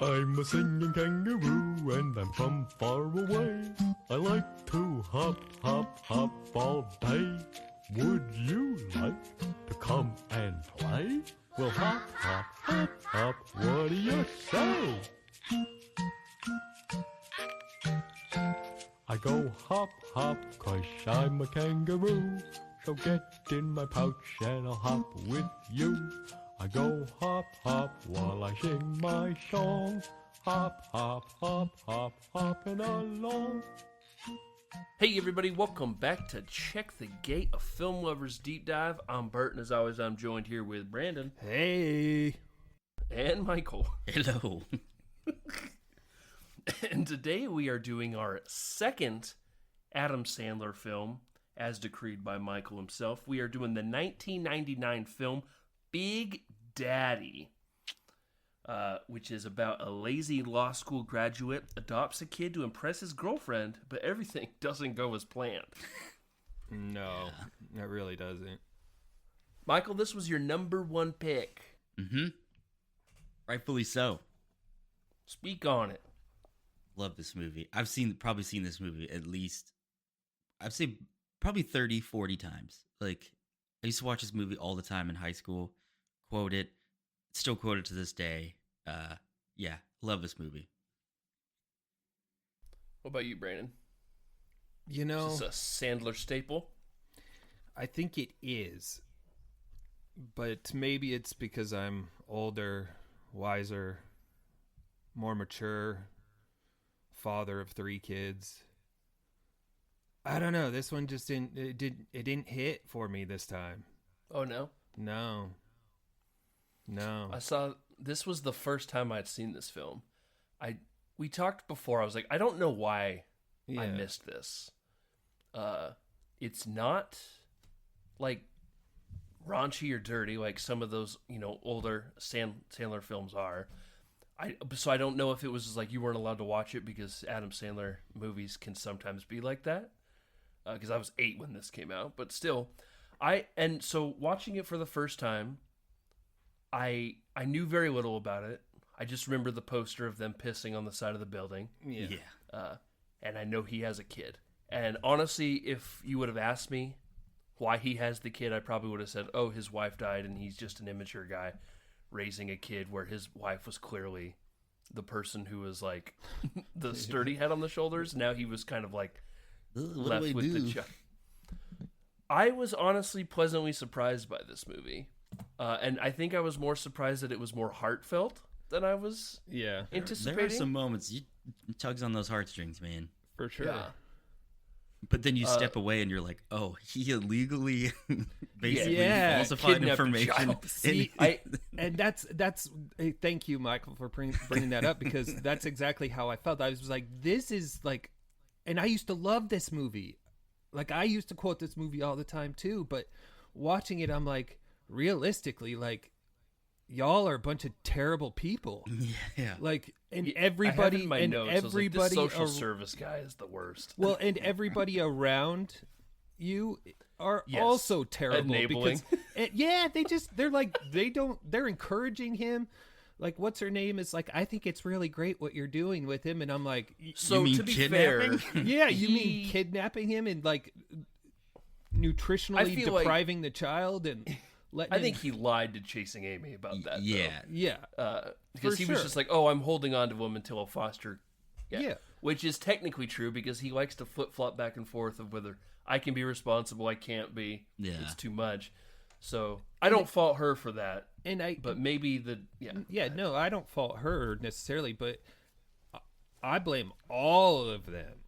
I'm a singing kangaroo and I'm from far away. I like to hop, hop, hop all day. Would you like to come and play? Well, hop, hop, hop, hop, what do you say? I go hop, hop, 'cause I'm a kangaroo. So get in my pouch and I'll hop with you. I go hop, hop, while I sing my song. Hop, hop, hop, hop, hopping along. Hey everybody, welcome back to Check the Gate, a Film Lovers Deep Dive. I'm Bert, and as always, I'm joined here with Brandon. Hey. And Michael. Hello. And today we are doing our second Adam Sandler film, as decreed by Michael himself. We are doing the 1999 film Big Daddy, which is about a lazy law school graduate adopts a kid to impress his girlfriend, but everything doesn't go as planned. No, it really doesn't. Michael, this was your number one pick. Mm-hmm. Rightfully so. Speak on it. Love this movie. I've probably seen this movie at least, I'd say probably 30, 40 times. Like, I used to watch this movie all the time in high school, quote it, still quote it to this day. Yeah, love this movie. What about you, Brandon? You know, Is this a Sandler staple? I think it is. But maybe it's because I'm older, wiser, more mature, father of 3 kids. I don't know. This one just didn't hit for me this time. Oh, no? No. This was the first time I'd seen this film. We talked before. I was like, I don't know why I missed this. It's not like raunchy or dirty like some of those, older Sandler films are. So I don't know if it was like you weren't allowed to watch it because Adam Sandler movies can sometimes be like that. Because I was 8 when this came out, but still, so watching it for the first time, I knew very little about it. I just remember the poster of them pissing on the side of the building. Yeah. And I know he has a kid. And honestly, if you would have asked me why he has the kid, I probably would have said, oh, his wife died and he's just an immature guy raising a kid, where his wife was clearly the person who was like the sturdy head on the shoulders. Now he was kind of like left with the child. I was honestly pleasantly surprised by this movie. And I think I was more surprised that it was more heartfelt than I was anticipating. There are some moments it tugs on those heartstrings, man. For sure. Yeah. But then you step away and you're like, oh, he illegally basically falsified kidnapped information. See, and that's thank you, Michael, for bringing that up, because that's exactly how I felt. I was like, this is like, and I used to love this movie. Like, I used to quote this movie all the time too, but watching it, I'm like, realistically, like, y'all are a bunch of terrible people. Yeah. Like, and everybody, and everybody, this social ar- service guy is the worst. Well, and everybody around you are also terrible. Enabling. Because they're encouraging him. Like, what's her name is like, I think it's really great what you're doing with him, and I'm like, so you mean to be kidnapping? fair, you mean kidnapping him and like nutritionally depriving the child and letting I think he lied to Chasing Amy about that. Yeah. Because he was just like, oh, I'm holding on to him until a foster. Yeah. Which is technically true, because he likes to flip flop back and forth of whether I can be responsible, I can't be. Yeah. It's too much. So I don't fault her for that. But maybe no, I don't fault her necessarily, but I blame all of them.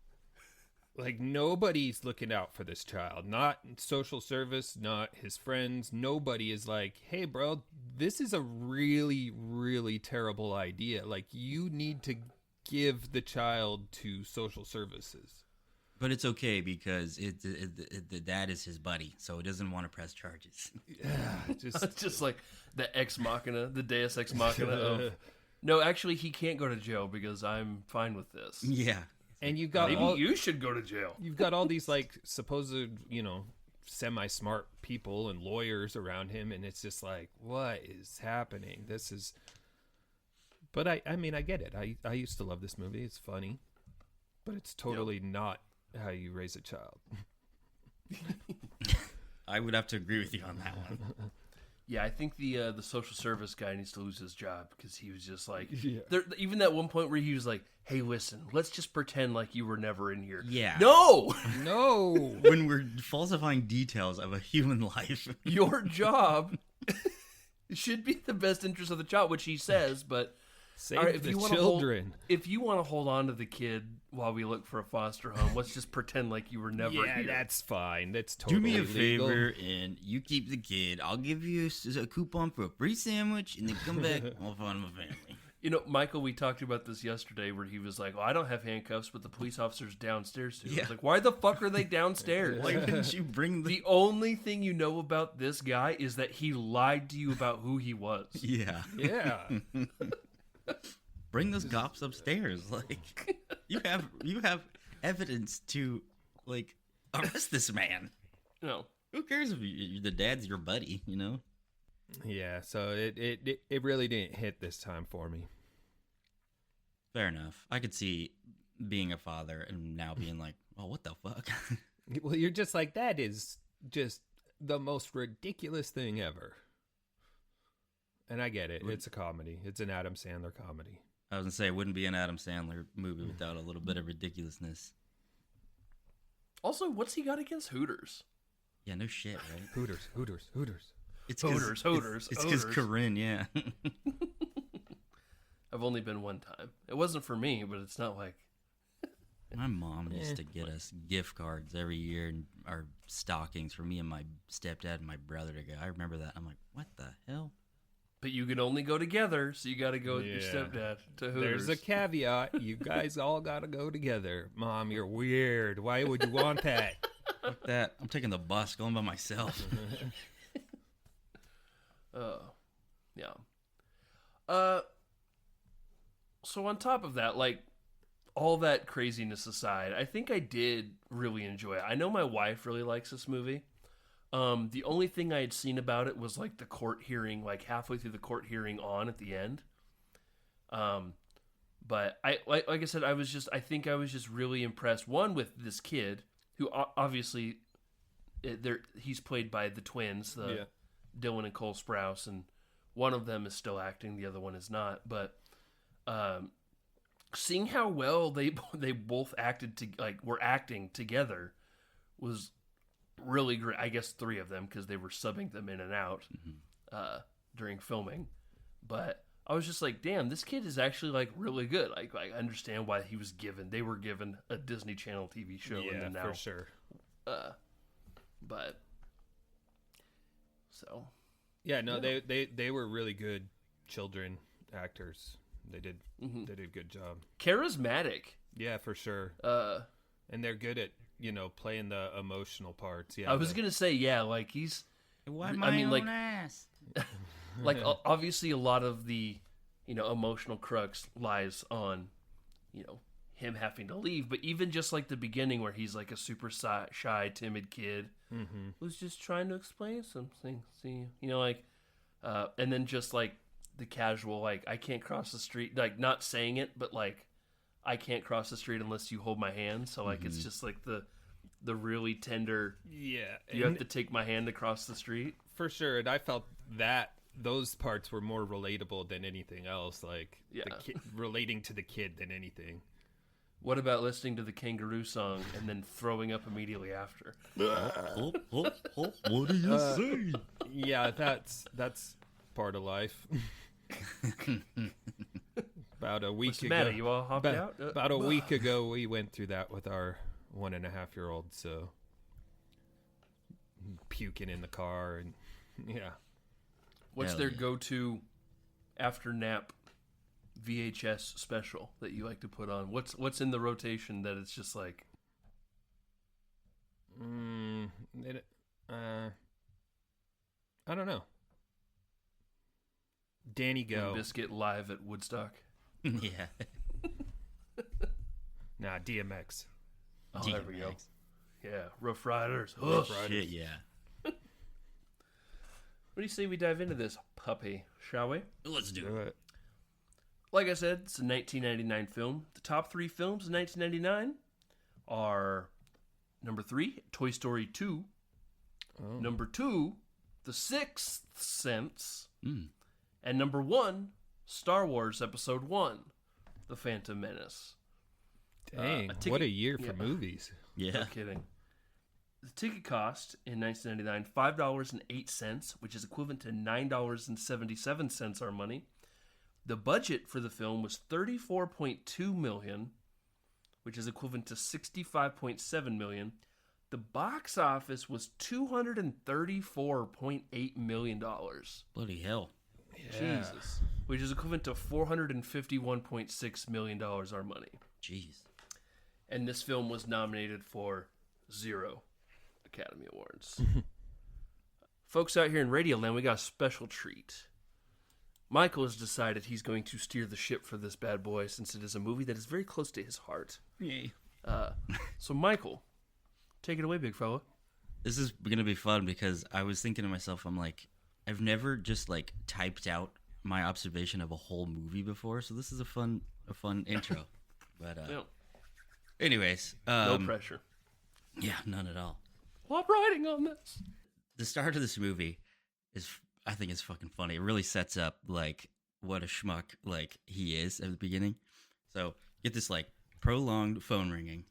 Like, nobody's looking out for this child. Not social service, not his friends. Nobody is like, hey, bro, this is a really, really terrible idea. Like, you need to give the child to social services. But it's okay because the dad is his buddy, so he doesn't want to press charges. It's just like the ex machina, the deus ex machina of, no, actually, he can't go to jail because I'm fine with this. Yeah. And you got maybe you should go to jail. You've got all these like supposed, semi-smart people and lawyers around him, and it's just like, what is happening? This is. But I mean, I get it. I used to love this movie. It's funny, but it's totally not how you raise a child. I would have to agree with you on that one. Yeah, I think the social service guy needs to lose his job because he was just like, there, even that one point where he was like, "Hey, listen, let's just pretend like you were never in here." Yeah. No, No. When we're falsifying details of a human life. your job should be the best interest of the child, which he says, but. Save All right, the wanna children. if you want to hold on to the kid while we look for a foster home, let's just pretend like you were never Yeah, here. that's fine. That's totally Do me a legal. favor and you keep the kid. I'll give you a coupon for a free sandwich and then come back. I'll find my family. You know, Michael, we talked about this yesterday where he was like, "Well, I don't have handcuffs, but the police officer's downstairs too." I Yeah. was like, "Why the fuck are they downstairs?" Why didn't you bring The only thing you know about this guy is that he lied to you about who he was. Yeah. Yeah. Bring those cops upstairs. Like you have evidence to like arrest this man. No. Who cares if the dad's your buddy, you know? Yeah, so it really didn't hit this time for me. Fair enough. I could see being a father and now being like, oh, what the fuck? Well, you're just like, that is just the most ridiculous thing ever. And I get it. It's a comedy. It's an Adam Sandler comedy. I was gonna say it wouldn't be an Adam Sandler movie without a little bit of ridiculousness. Also, what's he got against Hooters? Yeah, no shit, right? Hooters. It's Hooters. It's because Corinne, yeah. I've only been one time. It wasn't for me, but it's not like... My mom used to get us gift cards every year and our stockings for me and my stepdad and my brother to go. I remember that. I'm like, what the hell? But you could only go together, so you got to go with your Yeah. stepdad to Hooters. There's a caveat. You guys all got to go together. Mom, you're weird. Why would you want that? Fuck that. I'm taking the bus, going by myself. Yeah. So on top of that, like, all that craziness aside, I think I did really enjoy it. I know my wife really likes this movie. The only thing I had seen about it was like the court hearing, like halfway through the court hearing on at the end. But like I said, I think I was just really impressed. One, with this kid who obviously he's played by the twins, Dylan and Cole Sprouse, and one of them is still acting, the other one is not. But seeing how well they both were acting together was really great. I guess three of them, because they were subbing them in and out during filming. But I was just like, damn, this kid is actually like really good. Like I understand why they were given a Disney Channel TV show. Yeah, and then now, for sure. But so Yeah, no, Yeah. they were really good children actors. They did a good job. charismatic. Yeah, for sure. And they're good at, playing the emotional parts. Yeah. I was gonna say, yeah, like he's Wipe I my mean, own like- ass. like obviously a lot of the emotional crux lies on him having to leave, but even just like the beginning where he's like a super shy timid kid who's just trying to explain something, and then just like the casual, like, I can't cross the street, like not saying it, but like, I can't cross the street unless you hold my hand. So like it's just like the really tender, Yeah. you have to take my hand across the street. For sure. And I felt that those parts were more relatable than anything else. Like, Yeah. relating to the kid than anything. What about listening to the Kangaroo song and then throwing up immediately after? What do you say? Yeah, that's part of life. About a week What's the ago. matter? You all hopped out? About a week ago, we went through that with our 1.5-year-old. So puking in the car, and yeah. What's Hell their yeah. go-to after nap VHS special that you like to put on? What's in the rotation that it's just like? I don't know. Danny Go. Biscuit live at Woodstock. Yeah. Nah, DMX. Oh, there we go. Yeah, Rough Riders. Shit, yeah. What do you say we dive into this puppy, shall we? Let's do it. Like I said, it's a 1999 film. The top 3 films in 1999 are number 3, Toy Story 2. Number 2, The Sixth Sense. And number 1, Star Wars Episode 1, The Phantom Menace. Dang, what a year for movies. Yeah. No kidding. The ticket cost in 1999, $5.08, which is equivalent to $9.77 our money. The budget for the film was $34.2 million, which is equivalent to $65.7 million. The box office was $234.8 million. Bloody hell. Yeah. Jesus. Which is equivalent to $451.6 million our money. Jeez. And this film was nominated for 0 Academy Awards. Folks out here in Radioland, we got a special treat. Michael has decided he's going to steer the ship for this bad boy since it is a movie that is very close to his heart. Yay. So, Michael, take it away, big fella. This is going to be fun because I was thinking to myself, I'm like, I've never just like typed out my observation of a whole movie before, so this is a fun intro. But anyways, No pressure. Yeah, none at all. Well, I'm riding on this. The start of this movie is, I think, is fucking funny. It really sets up like what a schmuck like he is at the beginning. So get this like prolonged phone ringing,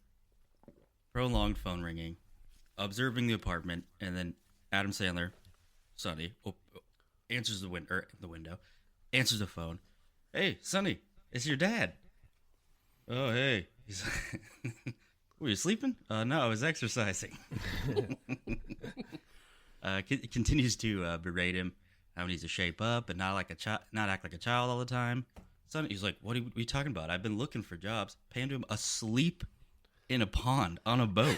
observing the apartment, and then Adam Sandler, Sonny, answers the window, answers the phone. Hey, Sonny, it's your dad. Oh, hey. He's were you sleeping? No, I was exercising. Continues to berate him how he needs to shape up and not act like a child all the time. Sonny, he's like, what are you talking about? I've been looking for jobs. Paying him asleep in a pond on a boat.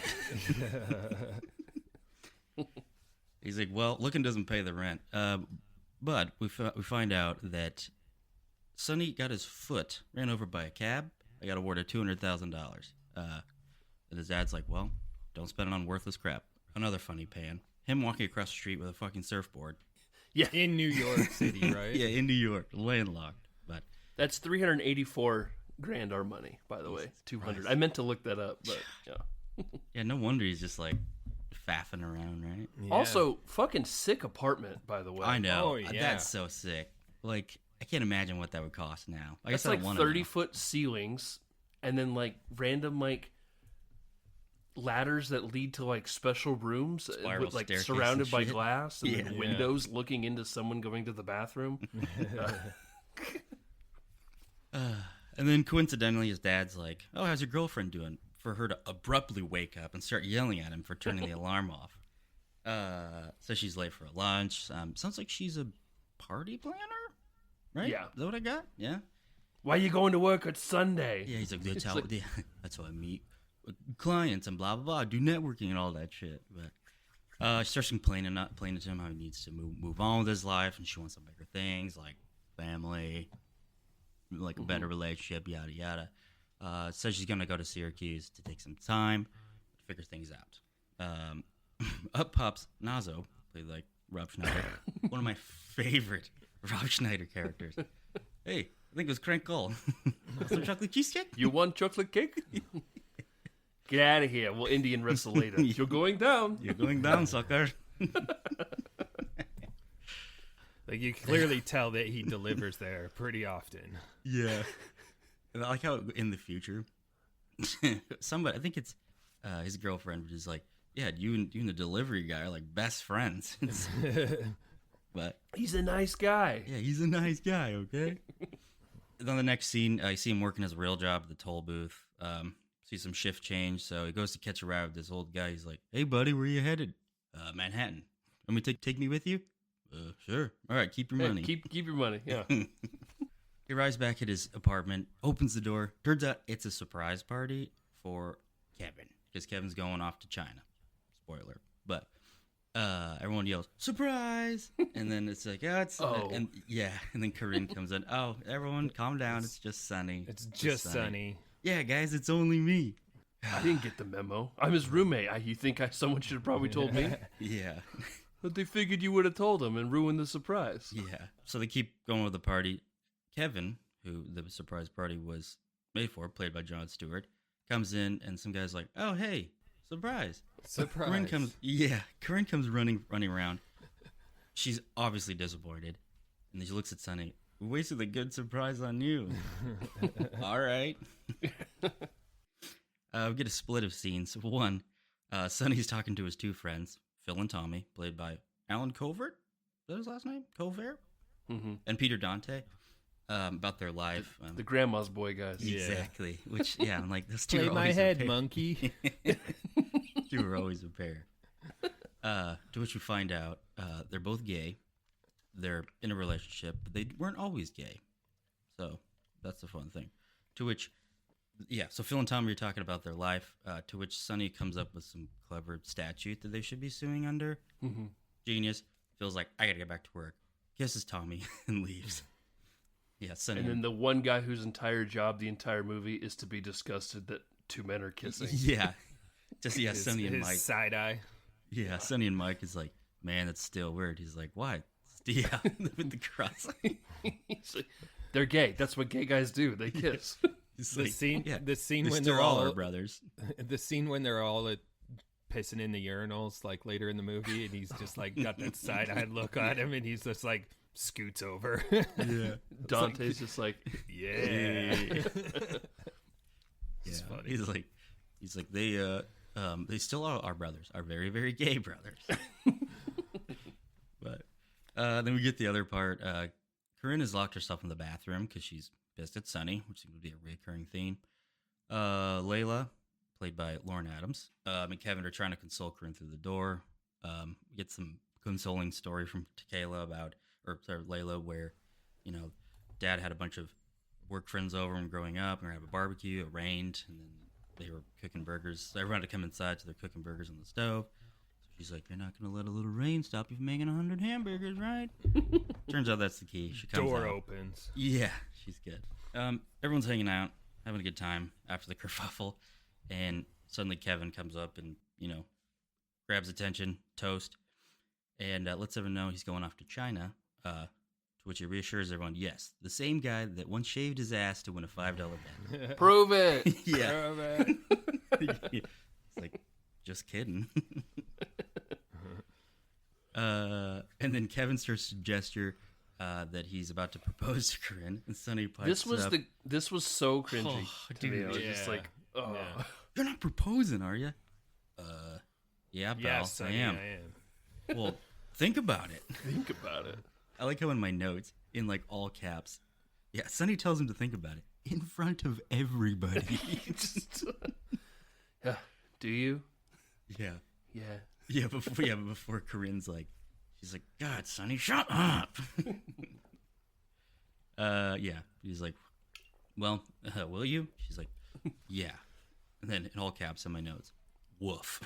He's like, well, looking doesn't pay the rent. But we find out that Sonny got his foot ran over by a cab. I got awarded $200,000. And his dad's like, well, don't spend it on worthless crap. Another funny pan. Him walking across the street with a fucking surfboard. Yeah. In New York City, right? Yeah, in New York, landlocked. But That's $384,000 our money, by the way. 200. I meant to look that up, but yeah. yeah, no wonder he's just like faffing around, right? Yeah. Also, fucking sick apartment, by the way. I know. Oh, yeah. That's so sick. Like, I can't imagine what that would cost now. I That's guess I like don't want to 30-foot ceilings, and then like random like ladders that lead to like special rooms, Spiral with, like staircase surrounded and by shit. glass, and then Yeah. windows looking into someone going to the bathroom. And then coincidentally, his dad's like, "Oh, how's your girlfriend doing?" For her to abruptly wake up and start yelling at him for turning the alarm off. So she's late for lunch. Sounds like she's a party planner, right? Yeah. Is that what I got? Yeah. Why you going to work on Sunday? Yeah, he's like, that's how, like- that's how I meet clients and blah, blah, blah, do networking and all that shit. But she starts complaining to him how he needs to move on with his life, and she wants some bigger things like family, like a better relationship, yada, yada. Says she's going to go to Syracuse to take some time to figure things out. Up pops Nazo, played like Rob Schneider, one of my favorite Rob Schneider characters. Hey, I think it was Crank Call. Some chocolate cheesecake? You want chocolate cake? Get out of here. We'll Indian wrestle later. You're going down. You're going down, sucker. Like, you clearly tell that he delivers there pretty often. Yeah. And I like how in the future, somebody, I think it's his girlfriend, was just like, yeah, you and the delivery guy are like best friends. But He's a nice guy. yeah, he's a nice guy, okay? And then the next scene, I see him working his real job at the toll booth. See some shift change, so he goes to catch a ride with this old guy. He's like, hey, buddy, where you headed? Manhattan. Want me to take me with you? Sure. All right, keep your Hey, money. keep your money. Yeah. He arrives back at his apartment, opens the door. Turns out it's a surprise party for Kevin, because Kevin's going off to China. Spoiler. But everyone yells, surprise! And then it's like, yeah, it's... Oh. And then Corinne comes in. Oh, everyone, calm down. It's just Sonny. It's just Sonny. Yeah, guys, it's only me. I didn't get the memo. I'm his roommate. You think someone should have probably told me? Yeah. But they figured you would have told him and ruined the surprise. Yeah. So they keep going with the party. Kevin, who the surprise party was made for, played by Jon Stewart, comes in and some guy's like, "Oh, hey, surprise!" Surprise. Corinne comes running around. She's obviously disappointed, and then she looks at Sonny. "We wasted a good surprise on you." All right. We get a split of scenes. One, Sonny's talking to his two friends, Phil and Tommy, played by Alan Covert. Is that his last name? Covert? Mm-hmm. And Peter Dante, about their life. The grandma's boy guys. Exactly. Which, I'm like, those two Play are my always head, a pair. monkey. Two are always a pair. To which we find out they're both gay. They're in a relationship, but they weren't always gay. So that's the fun thing. To which, so Phil and Tommy are talking about their life, to which Sonny comes up with some clever statute that they should be suing under. Mm-hmm. Genius. Phil's like, "I gotta get back to work." Kisses Tommy and leaves. Yeah, Sonny. And then the one guy whose entire job the entire movie is to be disgusted that two men are kissing. Yeah. Just, Sonny and his Mike. side eye. Yeah, Sonny and Mike is like, "Man, that's still weird." He's like, "Why?" Yeah, with the cross. He's like, they're gay. That's what gay guys do. They kiss. The scene They're when still they're all all our brothers. the scene when they're all pissing in the urinals, like later in the movie, and he's just like got that side-eyed look on him, and he's just like scoots over. Yeah, Dante's just like, yeah. It's funny. He's like they still are our brothers, our very, very gay brothers. But then we get the other part. Corinne has locked herself in the bathroom because she's pissed at Sonny, which seems to be a recurring theme. Layla, played by Lauren Adams, and Kevin are trying to console Corinne through the door. We get some consoling story from Layla, where, Dad had a bunch of work friends over when growing up, and we were gonna have a barbecue. It rained, and then they were cooking burgers. So everyone had to come inside, so they're cooking burgers on the stove. So she's like, "You're not gonna let a little rain stop you from making 100 hamburgers, right?" Turns out that's the key. She comes Door out. opens. Yeah, she's good. Everyone's hanging out, having a good time after the kerfuffle, and suddenly Kevin comes up and, grabs attention, toast, and lets everyone know he's going off to China, to which he reassures everyone, yes, the same guy that once shaved his ass to win a $5 bet. prove it. Yeah. It's like, just kidding. And then Kevin starts to gesture that he's about to propose to Corinne, and Sonny pipes up. This was so cringy to me. I was yeah. just like, oh. Yeah. "You're not proposing, are you?" Yeah, pal, Yes, I am. Well, think about it. Think about it. I like how in my notes, in like all caps, Sonny tells him to think about it in front of everybody. Yeah. Do you? Yeah. Yeah. Before Corinne's like, she's like, "God, Sonny, shut up." He's like, "Well, will you?" She's like, "Yeah." And then in all caps in my notes, "Woof."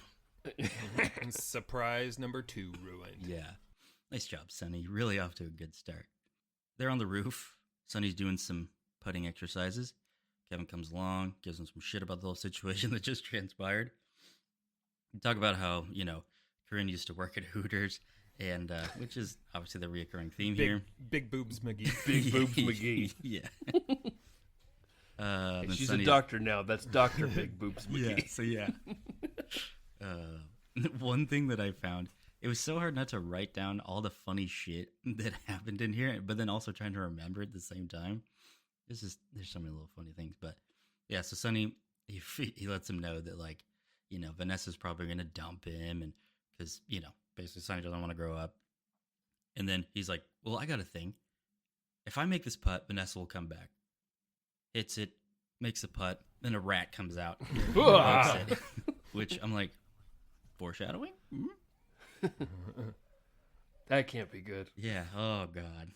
Surprise number 2 ruined. Yeah. Nice job, Sonny. You're really off to a good start. They're on the roof. Sonny's doing some putting exercises. Kevin comes along, gives him some shit about the whole situation that just transpired. We talk about how, Corinne used to work at Hooters, and which is obviously the reoccurring theme here. Big boobs McGee. Big Boobs McGee. Yeah. Hey, then she's Sonny's- a doctor now. That's Dr. Big Boobs McGee. Yeah. One thing that I found, it was so hard not to write down all the funny shit that happened in here, but then also trying to remember at the same time. There's so many little funny things, but yeah. So Sonny, he lets him know that, like, Vanessa's probably gonna dump him, and because basically Sonny doesn't want to grow up. And then he's like, "Well, I got a thing. If I make this putt, Vanessa will come back." Hits it, makes a putt, then a rat comes out, which I'm like, foreshadowing? Mm-hmm. That can't be good. Yeah. Oh God.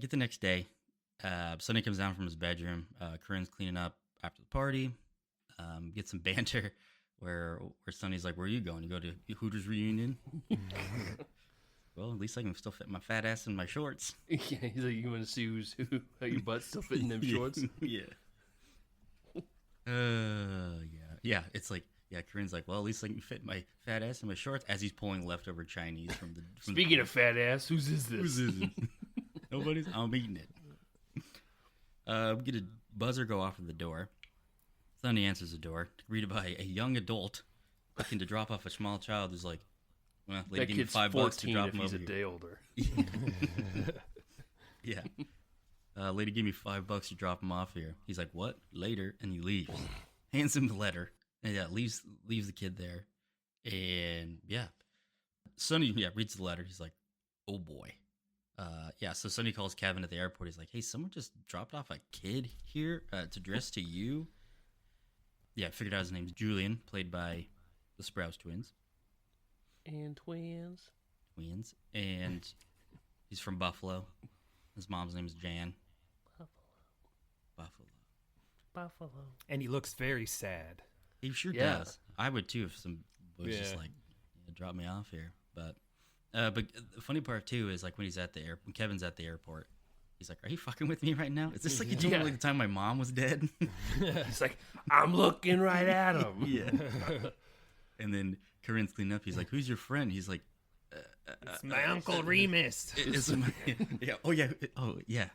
Get the next day. Sonny comes down from his bedroom. Corinne's cleaning up after the party. Get some banter where Sonny's like, "Where are you going? You go to Hooters reunion?" Well, at least I can still fit my fat ass in my shorts. Yeah, he's like, "You want to see how your butt's still fitting them shorts?" Yeah. Yeah. It's like, Corinne's like, well, at least I can fit my fat ass in my shorts as he's pulling leftover Chinese from the. Speaking of fat ass, whose is this? Whose is it? Nobody's. I'm eating it. We get a buzzer go off at the door. Sonny answers the door, greeted by a young adult looking to drop off a small child who's like, well, lady, That give me kid's $5 to 14 drop if him he's over a here. day older. Yeah. Lady, give me $5 to drop him off here. He's like, what? Later. And he leaves. Hands him the letter. And leaves the kid there. And Sonny, reads the letter. He's like, oh boy. So Sonny calls Kevin at the airport. He's like, hey, someone just dropped off a kid here to address to you. Yeah, I figured out his name's Julian, played by the Sprouse twins. And twins. And he's from Buffalo. His mom's name is Jan. Buffalo. And he looks very sad. He sure Yeah. does. I would too if some was just like, drop me off here. But the funny part too is like when he's at the when Kevin's at the airport, he's like, "Are you fucking with me right now? Is this like you told me like the time my mom was dead?" He's like, I'm looking right at him. Yeah. And then Corinne's cleaning up. He's like, "Who's your friend?" He's like, It's my Uncle Remus. "It's my yeah. Oh yeah. Oh yeah.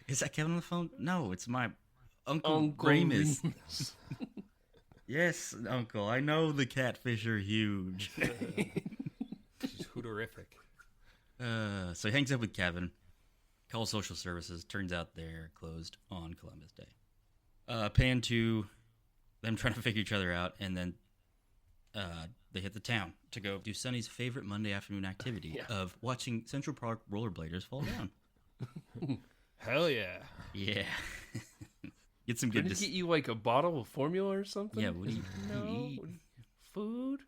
Is that Kevin on the phone? No, it's my Uncle Remus." Yes, Uncle. I know the catfish are huge. She's hooderific. So he hangs up with Kevin, calls social services. Turns out they're closed on Columbus Day. Pan to them trying to figure each other out, and then they hit the town to go do Sonny's favorite Monday afternoon activity of watching Central Park rollerbladers fall down. Hell yeah. Yeah. Get some good... Did he get you like a bottle of formula or something? Yeah, what do you eat? Food?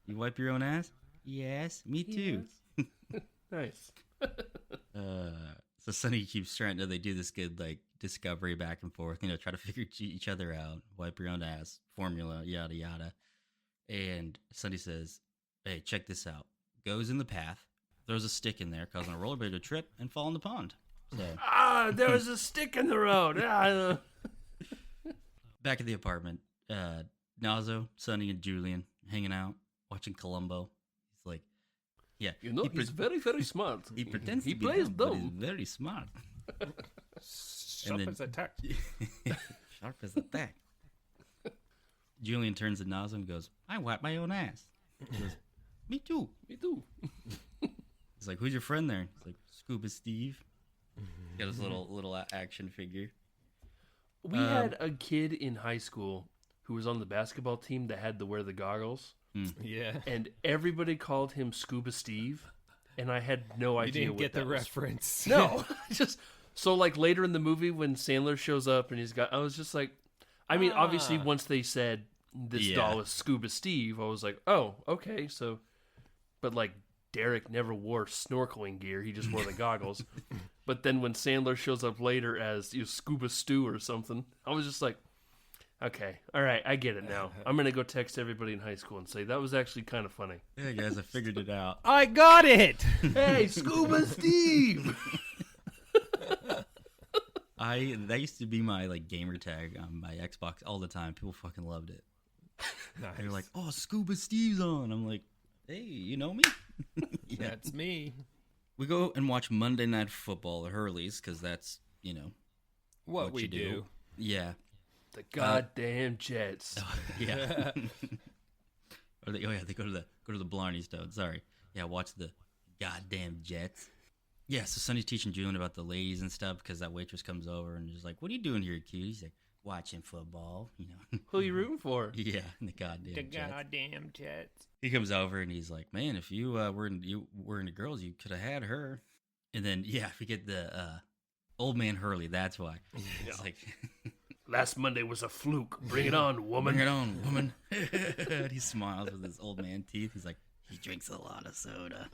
You wipe your own ass? Yes, me too. Yes. Nice. So Sonny keeps trying to, they do this good like discovery back and forth, try to figure each other out, wipe your own ass, formula, yada yada. And Sonny says, hey, check this out. Goes in the path, throws a stick in there, causing a rollerblader to trip and fall in the pond. So there was a stick in the road. back at the apartment, Nazo, Sonny, and Julian hanging out, watching Columbo. He's like, yeah. He's very, very smart. He pretends he to be plays dumb, but dumb. he's very smart. Sharp as a tack. Sharp as a tack. Julian turns to Nazo and goes, I wipe my own ass. He goes, me too. Me too. He's like, who's your friend there? He's like, Scuba Steve. Got his little action figure. We had a kid in high school who was on the basketball team that had to wear the goggles. Yeah. And everybody called him Scuba Steve. And I had no You idea didn't what get the that was. reference. No. Just so like later in the movie when Sandler shows up and I was just like, I mean, obviously once they said this doll is Scuba Steve, I was like, oh, okay. So, but like Derek never wore snorkeling gear. He just wore the goggles. But then when Sandler shows up later as Scuba Stew or something, I was just like, okay, all right, I get it now. I'm going to go text everybody in high school and say, that was actually kind of funny. Yeah, guys, I figured it out. I got it. Hey, Scuba Steve! That used to be my like gamer tag on my Xbox all the time. People fucking loved it. Nice. They're like, oh, Scuba Steve's on. I'm like, hey, you know me? Yeah. That's me. We go and watch Monday Night Football at Hurley's because that's, What we you do. Yeah. The goddamn Jets. Yeah. They go to the Blarney Stone. Sorry. Yeah, watch the goddamn Jets. Yeah, so Sonny's teaching Julian about the ladies and stuff because that waitress comes over and is like, what are you doing here, kid? He's like, watching football, Who are you rooting for? Yeah, the goddamn The Jets. goddamn Jets. He comes over and he's like, man, if you were into girls, you could have had her. And then, we get the old man Hurley. That's why. It's like... Last Monday was a fluke. Bring it on, woman. Bring it on, woman. And he smiles with his old man teeth. He's like, he drinks a lot of soda.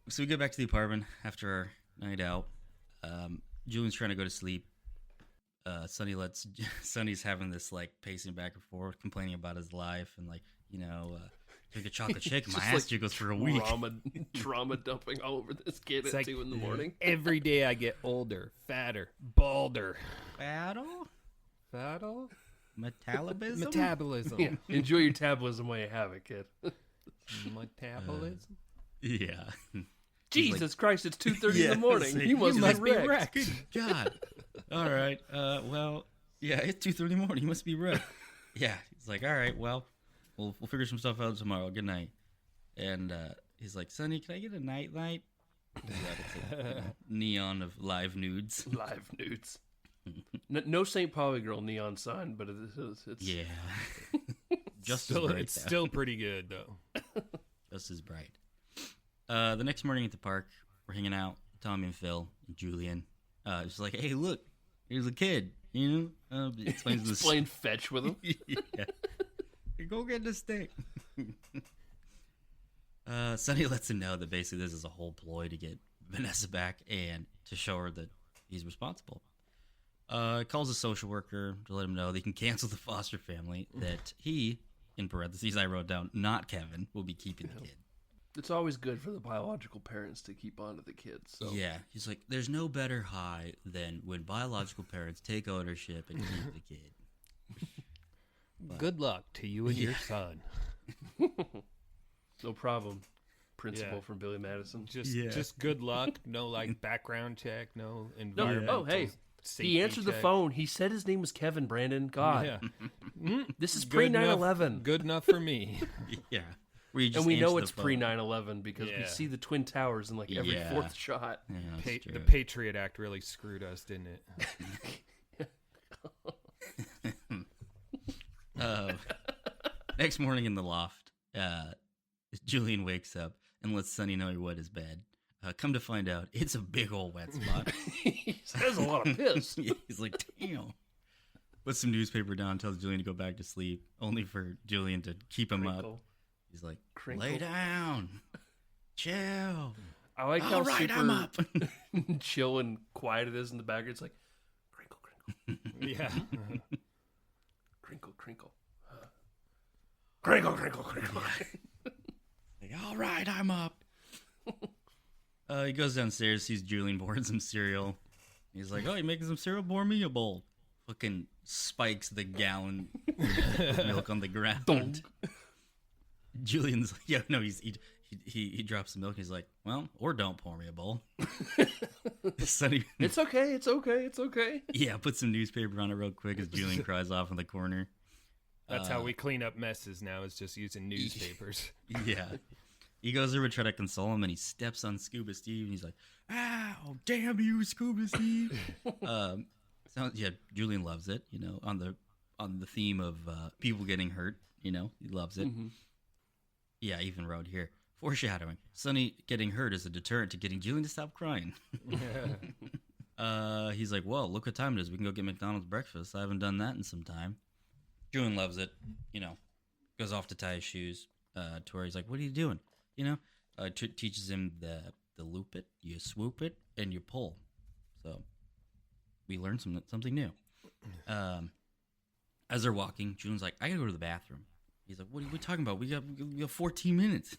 So we get back to the apartment after our night out. Julian's trying to go to sleep. Sonny's having this like pacing back and forth, complaining about his life and like, drink a chocolate shake. My ass jiggles for a week. Trauma dumping all over this kid It's at like 2 in the morning. Every day I get older, fatter, balder. Battle? Metabolism. Yeah. Enjoy your tabolism while you have it, kid. Metabolism. Yeah. Jesus Christ, it's 2:30 in the morning. You must be wrecked. Good God. All right. Well, yeah, it's 2:30 in the morning. You must be wrecked. Yeah. He's like, all right, well, we'll figure some stuff out tomorrow. Good night. And he's like, Sonny, can I get a night light? It's a neon of live nudes. Live nudes. No St. Pauli girl neon sign, but it's Yeah. Just Still, as bright. it's still pretty good, though. Just as bright. The next morning at the park, we're hanging out, Tommy and Phil and Julian. It's like, hey, look, here's a kid. You know, explains this. playing fetch with him. Yeah. Go get the stick. Sonny lets him know that basically this is a whole ploy to get Vanessa back and to show her that he's responsible. Calls a social worker to let him know they can cancel the foster family, that he, in parentheses, I wrote down, not Kevin, will be keeping the kid. It's always good for the biological parents to keep on to the kids. So. Yeah, he's like, there's no better high than when biological parents take ownership and keep the kid. Good luck to you and your son. No problem. Principal from Billy Madison. Just good luck. No background check. No environmental. Oh, hey. Safety He answered the check. phone. He said his name was Kevin, Brandon. God. Yeah. This is Good enough- pre-9/11. Good enough for me. Yeah. Where you just And we know answer it's the phone. pre-9/11 because we see the Twin Towers in every Yeah. fourth shot. Yeah, that's true. The Patriot Act really screwed us, didn't it? Next morning in the loft, Julian wakes up and lets Sonny know he wet his bed. Come to find out, it's a big old wet spot. He says a lot of piss. He's like, damn. Puts some newspaper down, tells Julian to go back to sleep, only for Julian to keep him up. Crinkle. He's like, Crinkle. lay down. Chill. I like how All right, super I'm up. chill and quiet it is in the background. It's like, crinkle, crinkle, Yeah. crinkle, crinkle. Crinkle, crinkle, crinkle. Like, all right, I'm up. He goes downstairs, sees Julian pouring some cereal. He's like, oh, you making some cereal? Pour me a bowl. Fucking spikes the gallon of milk on the ground. Julian's like, yeah, no, he drops the milk. He's like, well, or don't pour me a bowl. Sonny, It's okay, it's okay, it's okay. yeah, put some newspaper on it real quick as Julian cries off in the corner. That's how we clean up messes now, is just using newspapers. Yeah. He goes over to try to console him, and he steps on Scuba Steve, and he's like, ow, damn you, Scuba Steve. Julian loves it, on the theme of people getting hurt, he loves it. Mm-hmm. Yeah, I even wrote here, foreshadowing, Sonny getting hurt is a deterrent to getting Julian to stop crying. He's like, well, look what time it is. We can go get McDonald's breakfast. I haven't done that in some time. Julian loves it, goes off to tie his shoes. To where he's like, what are you doing? Teaches him the loop it, you swoop it, and you pull. So we learned something new. As they're walking, Julian's like, I gotta go to the bathroom. He's like, what are we talking about? We got 14 minutes.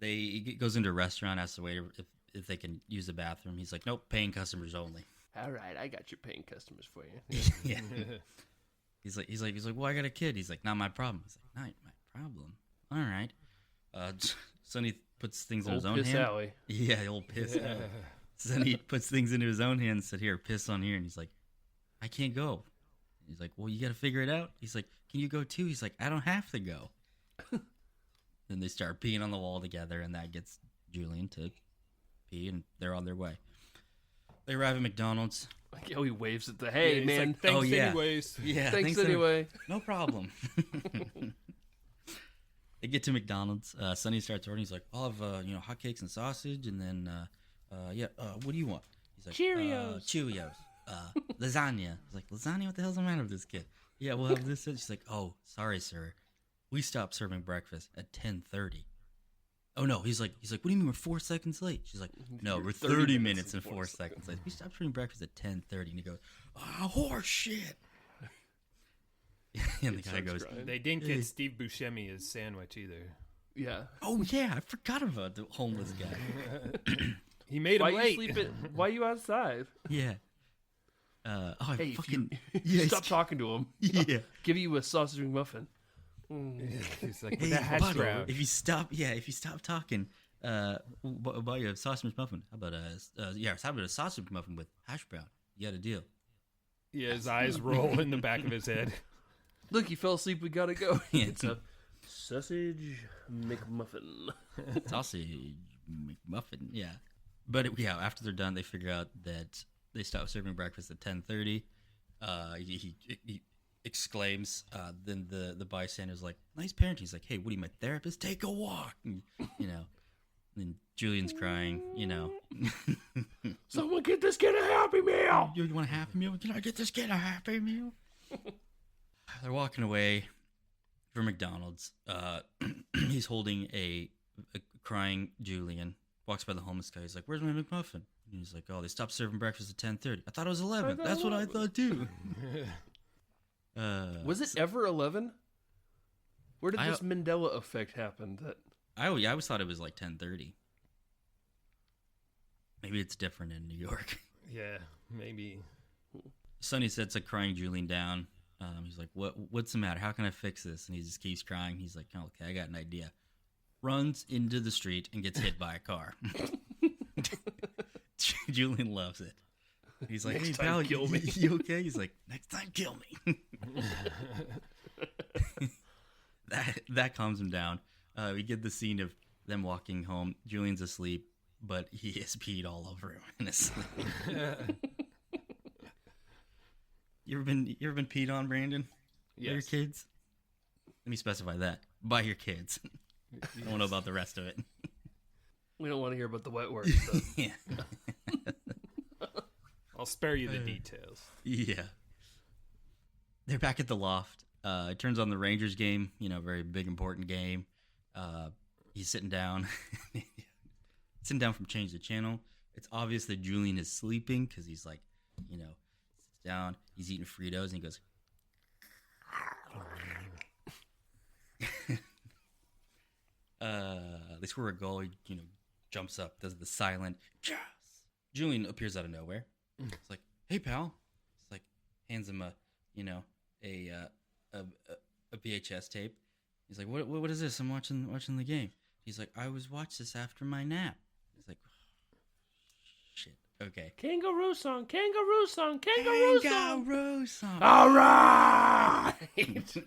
He goes into a restaurant, asks the waiter if they can use the bathroom. He's like, nope, paying customers only. All right, I got your paying customers for you. Yeah. He's like, well, I got a kid. He's like, not my problem. He's like, not my problem. All right. Sonny puts things in his own piss hand. alley. Yeah, the old piss alley. Sonny puts things into his own hand and said, here, piss on here. And he's like, I can't go. He's like, well, you got to figure it out. He's like, can you go too? He's like, I don't have to go. Then they start peeing on the wall together, and that gets Julian to pee, and they're on their way. They arrive at McDonald's. Like how he waves at the hey He's man. like, thanks Oh, yeah. anyways. Yeah, Thanks anyway. No problem. They get to McDonald's. Sonny starts ordering. He's like, I'll have hotcakes and sausage, and then what do you want? He's like, Cheerios. Lasagna. He's like, lasagna? What the hell's the matter with this kid? Yeah, we'll have this. She's like, oh, sorry, sir. We stopped serving breakfast at 10:30. Oh no, he's like, what do you mean we're 4 seconds late? She's like, no, we're 30 minutes and 4 seconds late. We stopped serving breakfast at 10:30, and he goes, horse shit. And the guy goes, They didn't get Steve Buscemi his sandwich either. Yeah. oh yeah, I forgot about the homeless guy. He made Why him you late. sleeping? Why you outside? Yeah. Hey, fucking stop talking to him. Yeah. Give you a sausage McMuffin. He's like, Hey, with that hash buddy, brown. if you stop talking, buy you a sausage muffin. How about a sausage muffin with hash brown? You got a deal. Yeah, his eyes roll in the back of his head. Look, he fell asleep. We gotta go. Yeah. It's a sausage McMuffin. Sausage McMuffin, yeah. But yeah, after they're done, they figure out that they stop serving breakfast at 10:30. He exclaims. Then the bystander's like, "Nice parenting." He's like, "Hey, what are you, my therapist? Take a walk." And, then Julian's crying. Someone get this kid a Happy Meal. You want a Happy Meal? Can I get this kid a Happy Meal? They're walking away from McDonald's. He's holding a crying Julian. Walks by the homeless guy. He's like, "Where's my McMuffin?" And he's like, "Oh, they stopped serving breakfast at 10:30. I thought it was 11. That's what I thought too." Was it ever 11? Where did this Mandela effect happen? That I always thought it was like 10:30. Maybe it's different in New York. Yeah, maybe. Sonny sets a crying Julian down. He's like, "What's the matter? How can I fix this?" And he just keeps crying. He's like, "Oh, okay, I got an idea." Runs into the street and gets hit by a car. Julian loves it. He's like, Next "Hey, time, pal, kill me." You okay?" He's like, "Next time, kill me." That calms him down. We get the scene of them walking home. Julian's asleep, but he has peed all over him in his sleep. You ever been peed on, Brandon? Yes. By your kids? Let me specify that. By your kids. I don't know about the rest of it. we don't want to hear about the wet words. So. Yeah. I'll spare you the details. Yeah. They're back at the loft. It turns on the Rangers game, very big, important game. He's sitting down. Sitting down from change the channel. It's obvious that Julian is sleeping because he's like, sits down. He's eating Fritos and he goes. They score a goal. He, jumps up, does the silent yes. Julian appears out of nowhere. It's like, "Hey, pal." It's like, hands him a VHS tape. He's like, "What is this? I'm watching the game." He's like, "I was watching this after my nap." He's like, "Shit, okay." Kangaroo song, kangaroo song, kangaroo song. Kangaroo song. All right. It's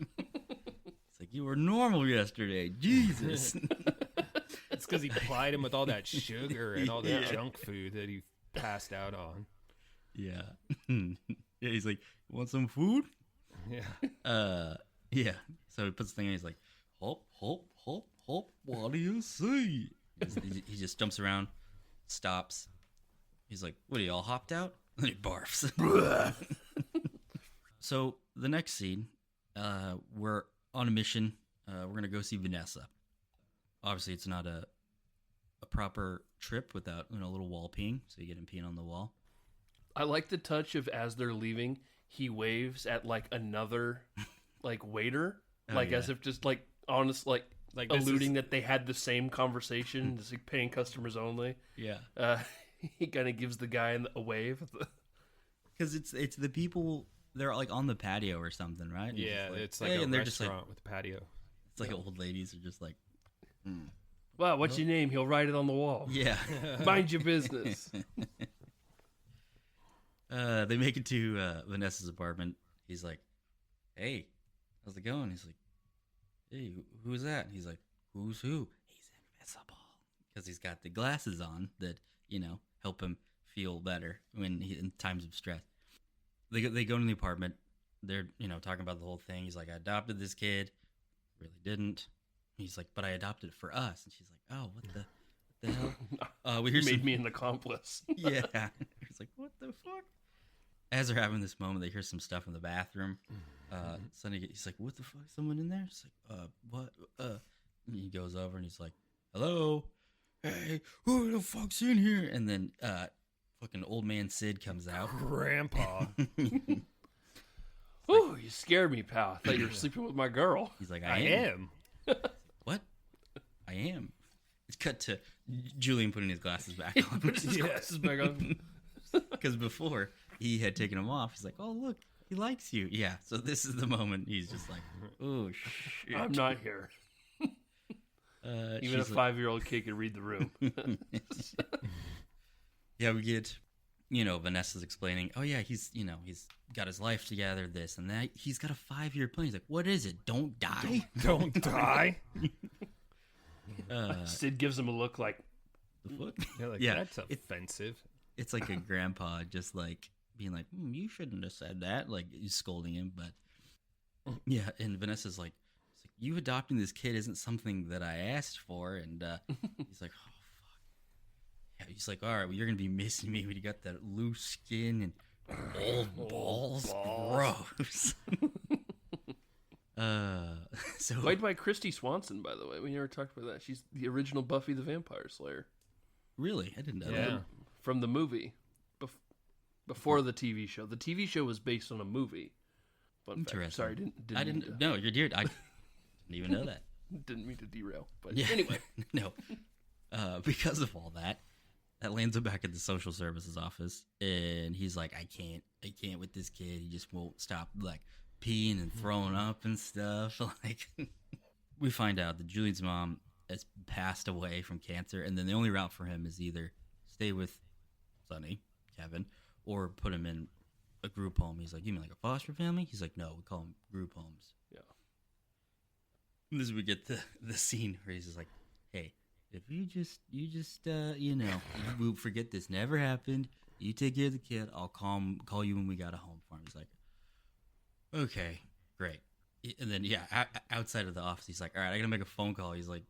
like, "You were normal yesterday." Jesus. It's because he plied him with all that sugar and all that junk food that he passed out on. Yeah. Yeah, he's like, "Want some food?" Yeah. Yeah. So he puts the thing in, he's like, "Hop, hop, hop, hop, what do you see?" He just jumps around, stops. He's like, "What are you all hopped out?" And he barfs. So the next scene, we're on a mission. We're going to go see Vanessa. Obviously, it's not a proper trip without a little wall peeing. So you get him peeing on the wall. I like the touch of as they're leaving, he waves at like another waiter, as if just honest Like alluding that they had the same conversation, just paying customers only. Yeah. He kind of gives the guy a wave. Because it's the people, they're like on the patio or something, right? And Yeah, it's like hey, a and they're just restaurant with a patio. It's like old ladies are just like, Wow, what's your name? He'll write it on the wall. yeah. Mind your business. They make it to Vanessa's apartment. He's like, "Hey, how's it going?" He's like, "Hey, who's that?" He's like, "Who's who?" He's invisible because he's got the glasses on that help him feel better in times of stress. They go to the apartment. They're talking about the whole thing. He's like, "I adopted this kid." Really didn't. He's like, "But I adopted it for us." And she's like, "Oh, what the hell?" We hear Made me an accomplice. Yeah. He's like, "What the fuck?" As they're having this moment, they hear some stuff in the bathroom. Sonny, he's like, "What the fuck? Someone in there?" He's like, what? And he goes over and he's like, "Hello? Hey, who the fuck's in here?" And then fucking old man Sid comes out. Grandpa. Ooh, you scared me, pal. I thought you were sleeping with my girl. He's like, I am. What? I am. It's cut to Julian putting his glasses back on. Puts his glasses back on. Because before, he had taken him off. He's like, oh, look, he likes you. Yeah, so this is the moment he's just like, oh, shit. I'm not here. Even a 5-year-old kid can read the room. Yeah, we get, Vanessa's explaining, oh, yeah, he's got his life together, this and that. He's got a 5-year plan. He's like, what is it? Don't die? Don't die. Sid gives him a look like, The fuck? Yeah, that's offensive. It's like a grandpa just like being like, you shouldn't have said that. Like, he's scolding him. But yeah, and Vanessa's like, you adopting this kid isn't something that I asked for. And he's like, oh, fuck. Yeah, he's like, all right, well, you're going to be missing me when you got that loose skin and old balls. Gross. So played by Christy Swanson, by the way. We never talked about that. She's the original Buffy the Vampire Slayer. Really? I didn't know Yeah. that. From the movie. Before the TV show. The TV show was based on a movie. Fun fact. Interesting. Sorry, I didn't. No, you're dear. I didn't even know that. Didn't mean to derail. But Yeah. anyway. No. Because of all that lands him back at the social services office, and he's like, I can't with this kid. He just won't stop like peeing and throwing up and stuff. Like, we find out that Julian's mom has passed away from cancer, and then the only route for him is either stay with Sonny, Kevin, or put him in a group home. He's like, you mean like a foster family? He's like, no, we call them group homes. Yeah. And this is we get the scene where he's just like, hey, if you just we forget this never happened. You take care of the kid. I'll call you when we got a home for him. He's like, okay, great. And then outside of the office, he's like, all right, I gotta make a phone call. He's like,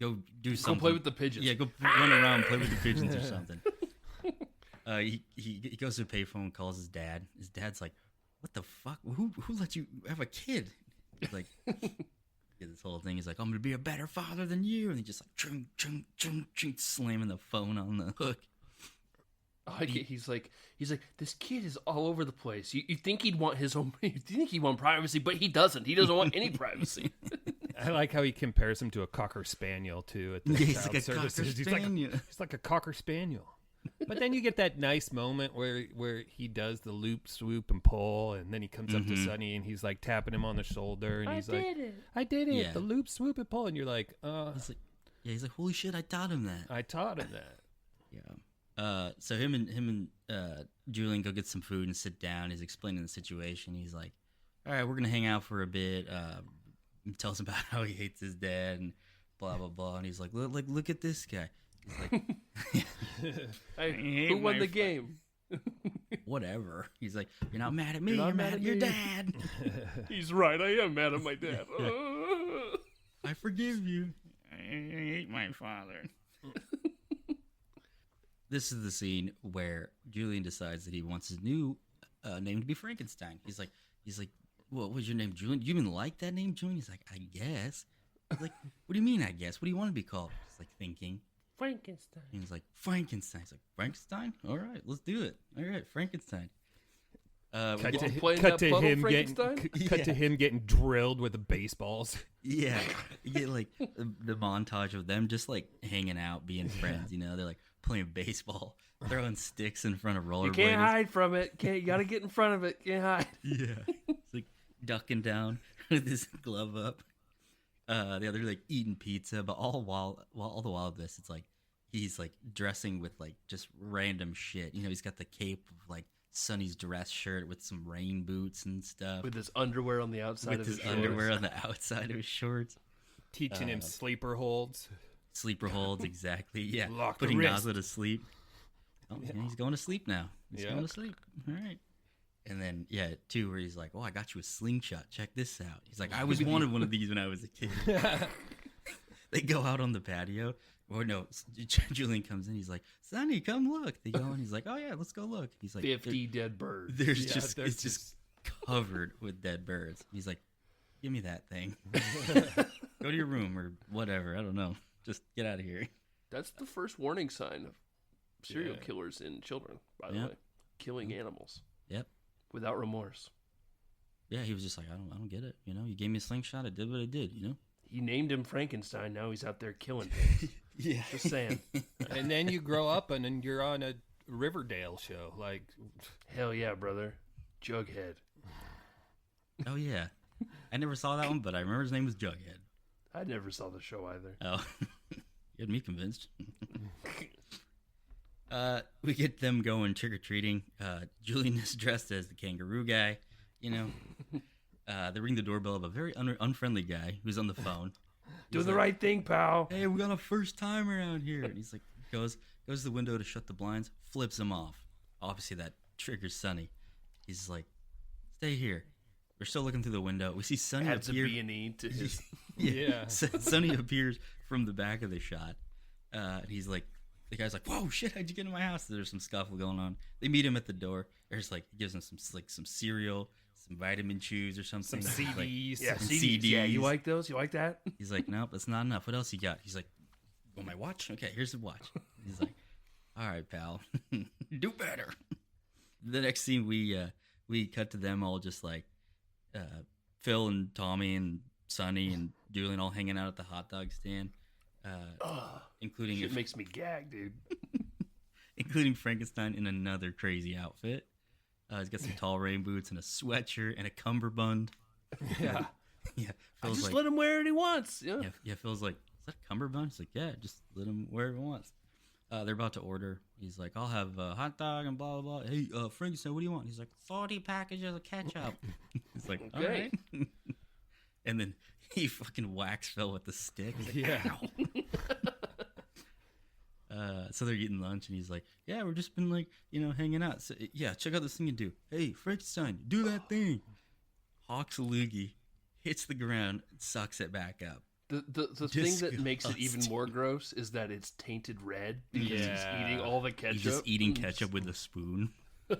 go do something. Go play with the pigeons. Yeah, go run around and play with the pigeons or something. He goes to a payphone, calls his dad. His dad's like, what the fuck? Who let you have a kid? He's like, this whole thing. He's like, I'm gonna be a better father than you, and he just like chung chung chung chung, slamming the phone on the hook. Oh, he's like, this kid is all over the place. You think he'd want his own? You think he'd want privacy, but he doesn't. He doesn't want any privacy. I like how he compares him to a cocker spaniel too. At the He's child like a services. cocker spaniel. He's like a cocker spaniel. But then you get that nice moment where he does the loop, swoop, and pull, and then he comes up to Sonny and he's like tapping him on the shoulder, and he's like, "I did it, Yeah. the loop, swoop, and pull," and you're like, He's like, holy shit, I taught him that. I taught him that. Yeah. So him and Julian go get some food and sit down. He's explaining the situation. He's like, all right, we're gonna hang out for a bit. He tells him about how he hates his dad and blah blah blah. And he's like, look at this guy. He's like, Hey, who won the game? whatever. He's like, you're not mad at me. You're mad at your dad. He's right. I am mad at my dad. I forgive you. I hate my father. This is the scene where Julian decides that he wants his new name to be Frankenstein. He's like, what was your name, Julian? You even like that name, Julian? He's like, I guess. He's like, what do you mean, I guess? What do you want to be called? He's like thinking. Frankenstein. He's like, Frankenstein. He's like, Frankenstein? All right, let's do it. All right, Frankenstein. Cut playing to that him puddle getting cut to him getting drilled with the baseballs. Yeah, you get like the montage of them just like hanging out, being friends. You know, they're like playing baseball, throwing sticks in front of rollerbladers. You can't hide from it. You got to get in front of it. Can't hide. Yeah, it's like ducking down with his glove up. The other like eating pizza, but all the while of this, it's like he's like dressing with like just random shit. You know, he's got the cape of like Sonny's dress shirt with some rain boots and stuff. With his underwear on the outside of his shorts. Underwear on the outside of his shorts. Teaching him sleeper holds. Sleeper holds, exactly. Yeah, Lock the putting wrist. Nazla to sleep. Oh, yeah, he's going to sleep now. He's Yeah. going to sleep. All right. And then, too, where he's like, oh, I got you a slingshot. Check this out. He's like, I always wanted one of these when I was a kid. They go out on the patio. Or no, Julian comes in. He's like, Sonny, come look. They go and he's like, oh, yeah, let's go look. He's like, 50 dead birds. It's there's just covered with dead birds. He's like, give me that thing. Go to your room or whatever. I don't know. Just get out of here. That's the first warning sign of serial killers in children, by the way. Killing animals. Yep. Without remorse. Yeah, he was just like, I don't get it. You know, you gave me a slingshot. I did what I did, you know? He named him Frankenstein. Now he's out there killing things. Yeah. Just saying. And then you grow up and then you're on a Riverdale show. Like, Hell yeah, brother. Jughead. Oh yeah, I never saw that one, but I remember his name was Jughead. I never saw the show either. Oh, you had me convinced. We get them going trick or treating. Julian is dressed as the kangaroo guy. You know, they ring the doorbell of a very unfriendly guy who's on the phone. Do the right thing, pal. Hey, we got a first time around here. And he's like, goes to the window to shut the blinds, flips him off. Obviously, that triggers Sonny. He's like, stay here. We're still looking through the window. We see Sonny Adds appear. a B&E to his... yeah. Sonny appears from the back of the shot. And he's like, the guy's like, whoa, shit, how'd you get in my house? There's some scuffle going on. They meet him at the door. There's like, he gives him some cereal, some vitamin chews or something. Some CDs. Like, Yeah, some CDs. Yeah, you CDs. like those? You like that? He's like, nope, that's not enough. What else you got? He's like, oh, my watch? Okay, here's the watch. He's like, all right, pal. Do better. The next scene, we cut to them all just like Phil and Tommy and Sonny and Julian all hanging out at the hot dog stand. Including It makes me gag, dude. including Frankenstein in another crazy outfit. He's got some tall rain boots and a sweatshirt and a cummerbund. Yeah. Yeah, I Phil's just like, let him wear what he wants. Yeah. yeah. Phil's like, is that a cummerbund? He's like, yeah, just let him wear what he wants. They're about to order. He's like, I'll have a hot dog and blah, blah, blah. Hey, Frankenstein, what do you want? He's like, 40 packages of ketchup. He's like, all Okay. right. And then he fucking whacks Phil with the stick. He's like, Yeah. ow. So they're eating lunch, and he's like, yeah, we've just been, like, hanging out. So, yeah, check out this thing you do. Hey, Frankenstein, do that thing. Hawks a loogie, hits the ground, and sucks it back up. The thing that makes it even more gross is that it's tainted red because he's eating all the ketchup. He's just eating ketchup with a spoon. Oh,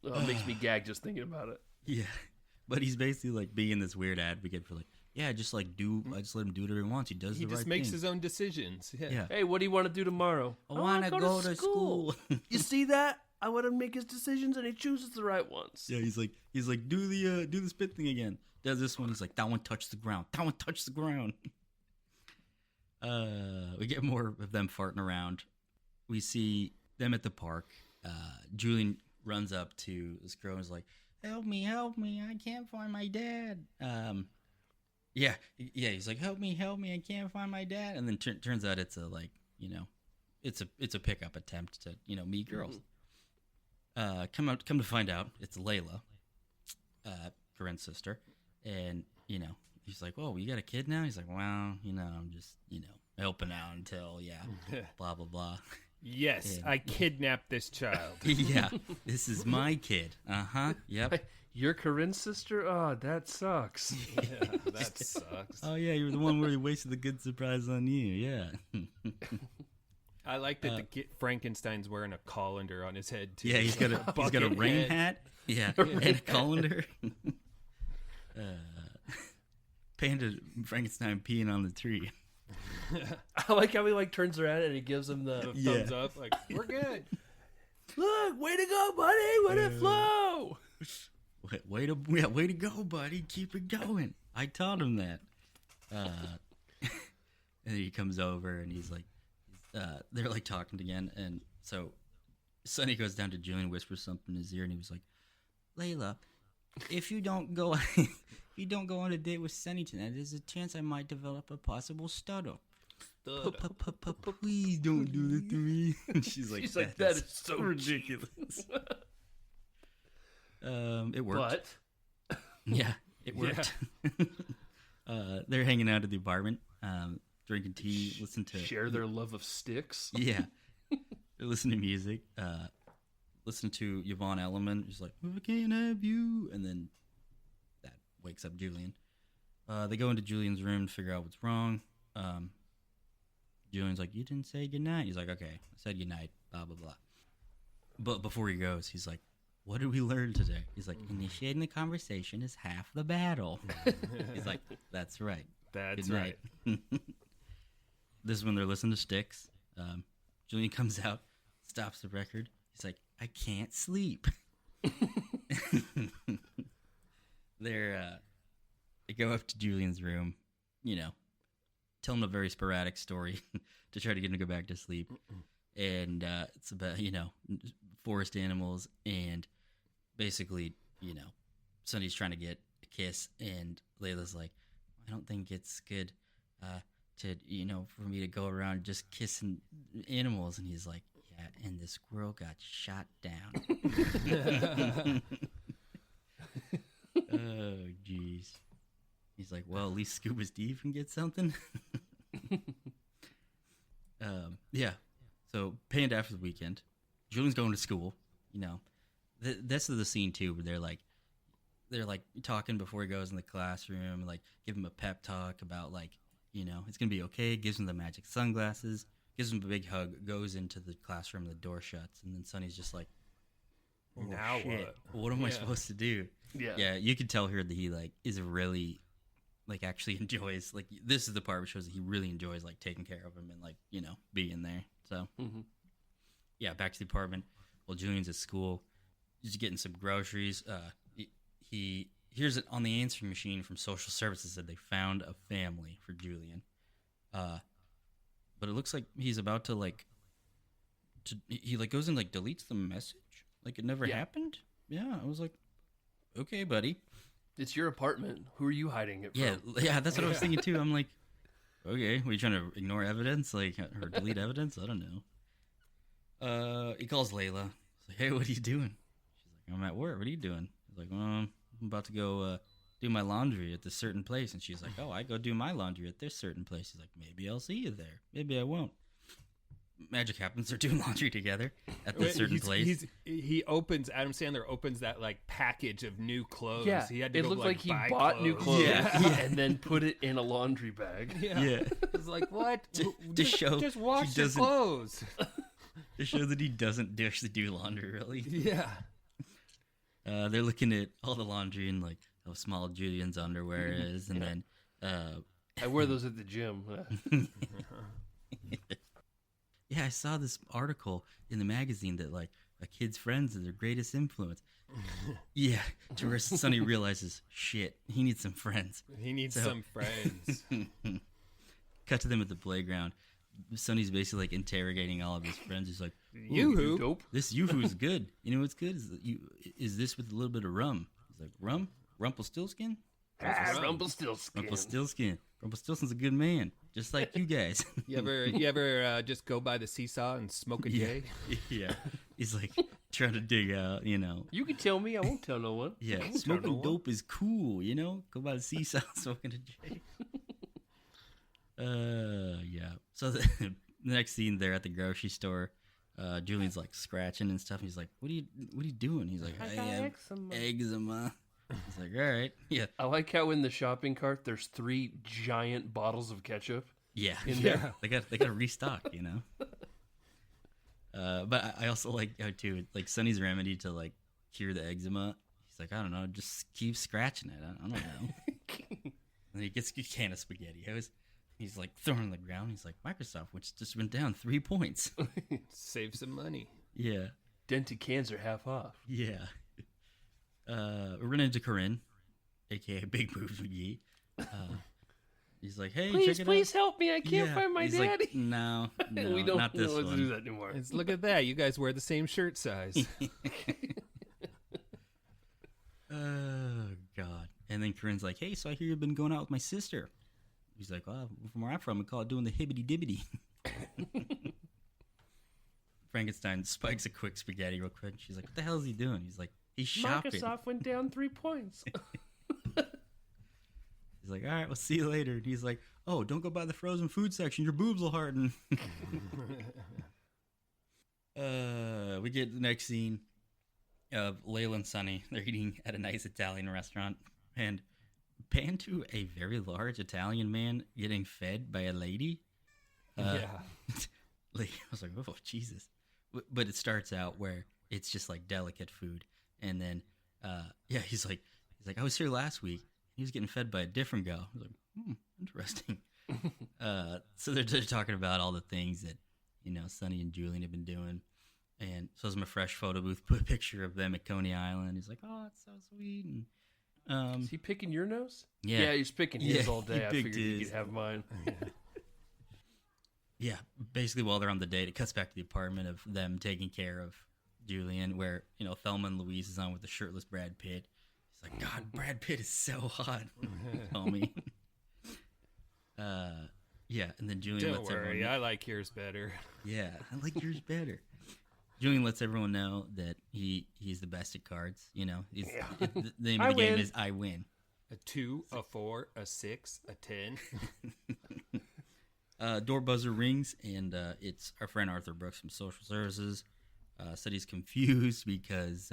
it makes me gag just thinking about it. Yeah. But he's basically, like, being this weird advocate for, like, yeah, just, like, I just let him do whatever he wants. He does He the right just makes thing. his own decisions. Yeah. Yeah. Hey, what do you want to do tomorrow? I want to go to school. You see that? I want to make his decisions, and he chooses the right ones. Yeah, he's like, do the spit thing again. Does this one? He's like, that one touched the ground. That one touched the ground. We get more of them farting around. We see them at the park. Julian runs up to this girl and is like, help me, I can't find my dad. Yeah, he's like, help me, I can't find my dad. And then turns out it's it's a pickup attempt to, meet girls. Come to find out, it's Layla, Corinne's sister. And, he's like, whoa, you got a kid now? He's like, well, I'm just, helping out until, blah, blah, blah. Yes, And- I kidnapped this child. Yeah, this is my kid. Uh-huh, yep. You're Corinne's sister? Oh, that sucks. Yeah, that sucks. Oh, yeah, you're the one where he wasted the good surprise on you, yeah. I like that Frankenstein's wearing a colander on his head too. Yeah, he's got a bucket rain head. hat. Yeah, and a colander. Panda Frankenstein peeing on the tree. I like how he turns around and he gives him the Thumbs up, like we're good. look, way to go, buddy, way to flow. Way to go, buddy. Keep it going. I taught him that. And then he comes over and he's like, they're like talking again, and so Sonny goes down to Julian, whispers something in his ear, and he was like, Layla, if you don't go on a date with Sonny tonight, there's a chance I might develop a possible stutter. Please don't do this to me. And she's like, that is so ridiculous. It worked. But Yeah, it worked. They're hanging out at the apartment, drinking tea, listening to share their love of sticks. Yeah, they're listening to music. Listen to Yvonne Elliman. She's like, I can't have you. And then that wakes up Julian. They go into Julian's room to figure out what's wrong. Julian's like, you didn't say goodnight. He's like, okay, I said goodnight, blah, blah, blah. But before he goes, he's like, what did we learn today? He's like, initiating the conversation is half the battle. He's like, that's right. That's Good night. right. This is when they're listening to Sticks. Julian comes out, stops the record. He's like, I can't sleep. They go up to Julian's room, tell him a very sporadic story to try to get him to go back to sleep. and it's about forest animals, and basically Sonny's trying to get a kiss, and Layla's like, I don't think it's good to for me to go around just kissing animals, and he's like, yeah, and the squirrel got shot down. Oh jeez. He's like, well, at least Scuba Steve can get something. Yeah. So panned after the weekend, Julian's going to school. This is the scene too where they're talking before he goes in the classroom, like give him a pep talk about it's gonna be okay. Gives him the magic sunglasses, gives him a big hug, goes into the classroom, the door shuts, and then Sonny's just like, oh, now shit, what am I supposed to do? Yeah, you can tell here that he is really actually enjoys this is the part which shows that he really enjoys taking care of him and being there. So yeah, back to the apartment. Well, Julian's at school. He's getting some groceries. He hears it on the answering machine from social services that they found a family for Julian. But it looks like he's about to he goes and deletes the message. It never happened. Yeah, I was like, okay, buddy. It's your apartment. Who are you hiding it from? Yeah, that's what I was thinking too. I'm like, okay, were you trying to ignore evidence, or delete evidence? I don't know. He calls Layla. He's like, hey, what are you doing? She's like, I'm at work. What are you doing? He's like, I'm about to go do my laundry at this certain place. And she's like, oh, I go do my laundry at this certain place. He's like, maybe I'll see you there. Maybe I won't. Magic happens. They're doing laundry together at this certain place. Adam Sandler opens that package of new clothes. Yeah, he had to it looked like he bought new clothes and then put it in a laundry bag. Yeah. It's like, what? Just wash your clothes. To show that he doesn't actually do laundry, really. Yeah. They're looking at all the laundry and how small Julian's underwear is, and then I wear those at the gym. Yeah, I saw this article in the magazine that a kid's friends are their greatest influence. Yeah, to where Sonny realizes, shit, he needs some friends. He needs some friends. Cut to them at the playground. Sonny's basically interrogating all of his friends. He's like, Yoo-hoo. Dope. This yoo-hoo's good. You know what's good? Is this with a little bit of rum? He's like, rum? Rumpelstiltskin? Rumpelstiltskin. Rumpelstiltskin's a good man, just like you guys. You ever just go by the seesaw and smoke a J? Yeah. He's trying to dig out, You can tell me, I won't tell no one. Yeah, smoking dope is cool, Go by the seesaw, smoking a J. Yeah. So the next scene, they're at the grocery store. Julian's scratching and stuff. He's like, "What are you doing?" He's like, "I have eczema." He's like, "All right, yeah." I like how in the shopping cart there's 3 giant bottles of ketchup. Yeah, in there. They got to restock, But I also like how too, Sonny's remedy to cure the eczema. He's like, I don't know, just keep scratching it. I don't know. And he gets a can of SpaghettiOs. He's throwing on the ground. He's like, Microsoft, which just went down 3 points. Save some money. Yeah. Dented cans are half off. Yeah. We're running into Corinne, a.k.a. Big Moves McGee. He's like, hey, check it out. Please help me. I can't find my he's daddy. Like, no, we don't not this know what one. to do that anymore. Look at that. You guys wear the same shirt size. Oh, God. And then Corinne's like, hey, so I hear you've been going out with my sister. He's like, well, from where I'm from, we call it doing the hibbity-dibbity. Frankenstein spikes a quick spaghetti real quick. She's like, what the hell is he doing? He's like, he's shopping. Microsoft went down 3 points. He's like, all right, we'll see you later. And he's like, oh, don't go by the frozen food section. Your boobs will harden. We get the next scene of Layla and Sonny. They're eating at a nice Italian restaurant. And pan to a very large Italian man getting fed by a lady. Yeah. I was like, oh, Jesus. But it starts out where it's just delicate food. And then, he's like, I was here last week. He was getting fed by a different girl. I was like, interesting. So they're talking about all the things that, Sonny and Julian have been doing. And so my fresh photo booth put a picture of them at Coney Island. He's like, oh, it's so sweet. And, is he picking your nose? Yeah. Yeah, he's picking his all day. I figured his. he could have mine. Yeah, basically while they're on the date, it cuts back to the apartment of them taking care of Julian, where, Thelma and Louise is on with the shirtless Brad Pitt. He's like, God, Brad Pitt is so hot, homie. Yeah, and then Julian Don't lets worry, everyone... I like yours better. Yeah, I like yours better. Julian lets everyone know that he's the best at cards. The name of the game is I Win. A 2, a 4, a 6, a 10. Door buzzer rings, and it's our friend Arthur Brooks from Social Services. Said he's confused because,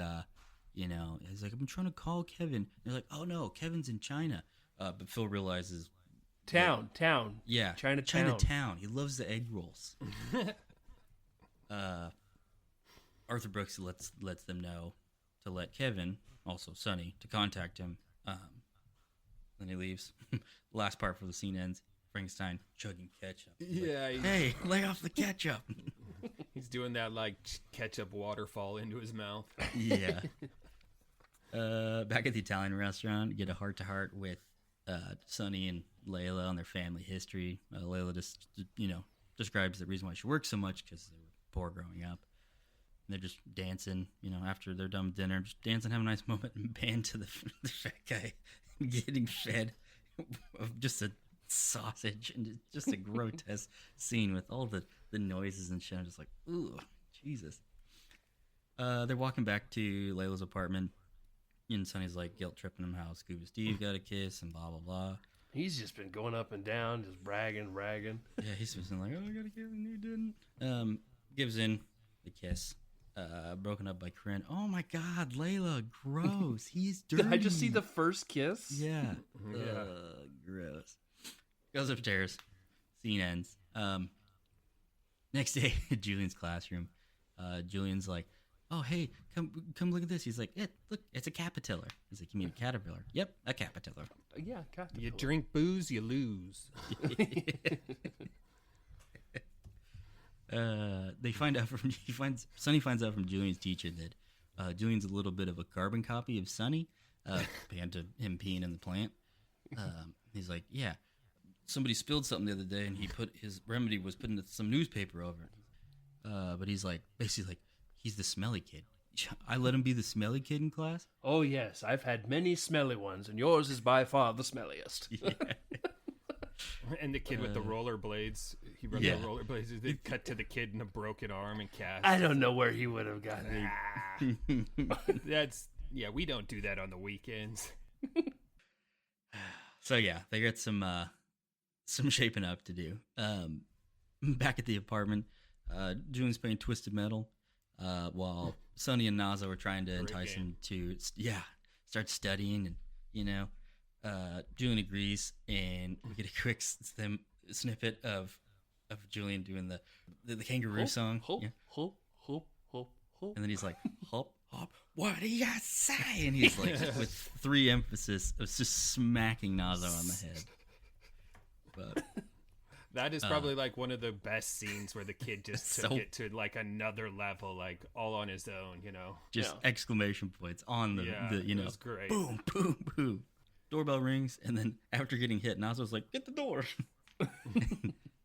he's like, I've been trying to call Kevin. And they're like, oh no, Kevin's in China. But Phil realizes... Town. Yeah. Chinatown. He loves the egg rolls. Arthur Brooks lets them know to let Kevin, also Sonny, to contact him. Then he leaves. Last part before the scene ends, Frankenstein chugging ketchup. Yeah. Hey, lay off the ketchup. He's doing that like ketchup waterfall into his mouth. Yeah. Back at the Italian restaurant, you get a heart-to-heart with Sonny and Layla on their family history. Layla just, describes the reason why she works so much because they were poor growing up. And they're just dancing, after they're done with dinner, just dancing, have a nice moment, and pan to the fat guy getting fed of just a sausage, and it's just a grotesque scene with all the noises and shit. I'm just like, ooh, Jesus. They're walking back to Layla's apartment, and Sonny's like guilt tripping him how Scuba Steve got a kiss and blah, blah, blah. He's just been going up and down, just bragging. Yeah, he's been like, oh, I got a kiss, and you didn't. Gives in the kiss. Broken up by Corinne. Oh my God, Layla, gross. He's dirty. Did I just see the first kiss? Yeah. Yeah. Gross. Goes upstairs. Scene ends. Next day at Julian's classroom, Julian's like, oh, hey, come look at this. He's like, look, it's a caterpillar. He's like, you mean a caterpillar? Yep, a caterpillar. Yeah, caterpillar. You drink booze, you lose. Sonny finds out from Julian's teacher that Julian's a little bit of a carbon copy of Sonny, pan to him peeing in the plant. He's like, yeah, somebody spilled something the other day, and his remedy was putting some newspaper over it. But he's like, basically like, he's the smelly kid. I let him be the smelly kid in class? Oh, yes, I've had many smelly ones, and yours is by far the smelliest. Yeah. And the kid with the rollerblades, he runs the rollerblades. They cut to the kid in a broken arm and cast. I don't know where he would have gotten it. We don't do that on the weekends. So yeah, they got some shaping up to do. Back at the apartment, Julian's playing Twisted Metal, while Sonny and Naza were trying to entice him to start studying, and Julian agrees, and we get a quick snippet of Julian doing the Kangaroo song. Hop, Yeah. hop, hop, hop, hop. And then he's like, hop, hop, what do you say? And he's like, with 3 emphasis of just smacking Nazo on the head. But that is probably like one of the best scenes where the kid just took it to like another level, like all on his own, Just exclamation points on the it was great. Boom, boom, boom. Doorbell rings, and then after getting hit, Nazo's like, get the door.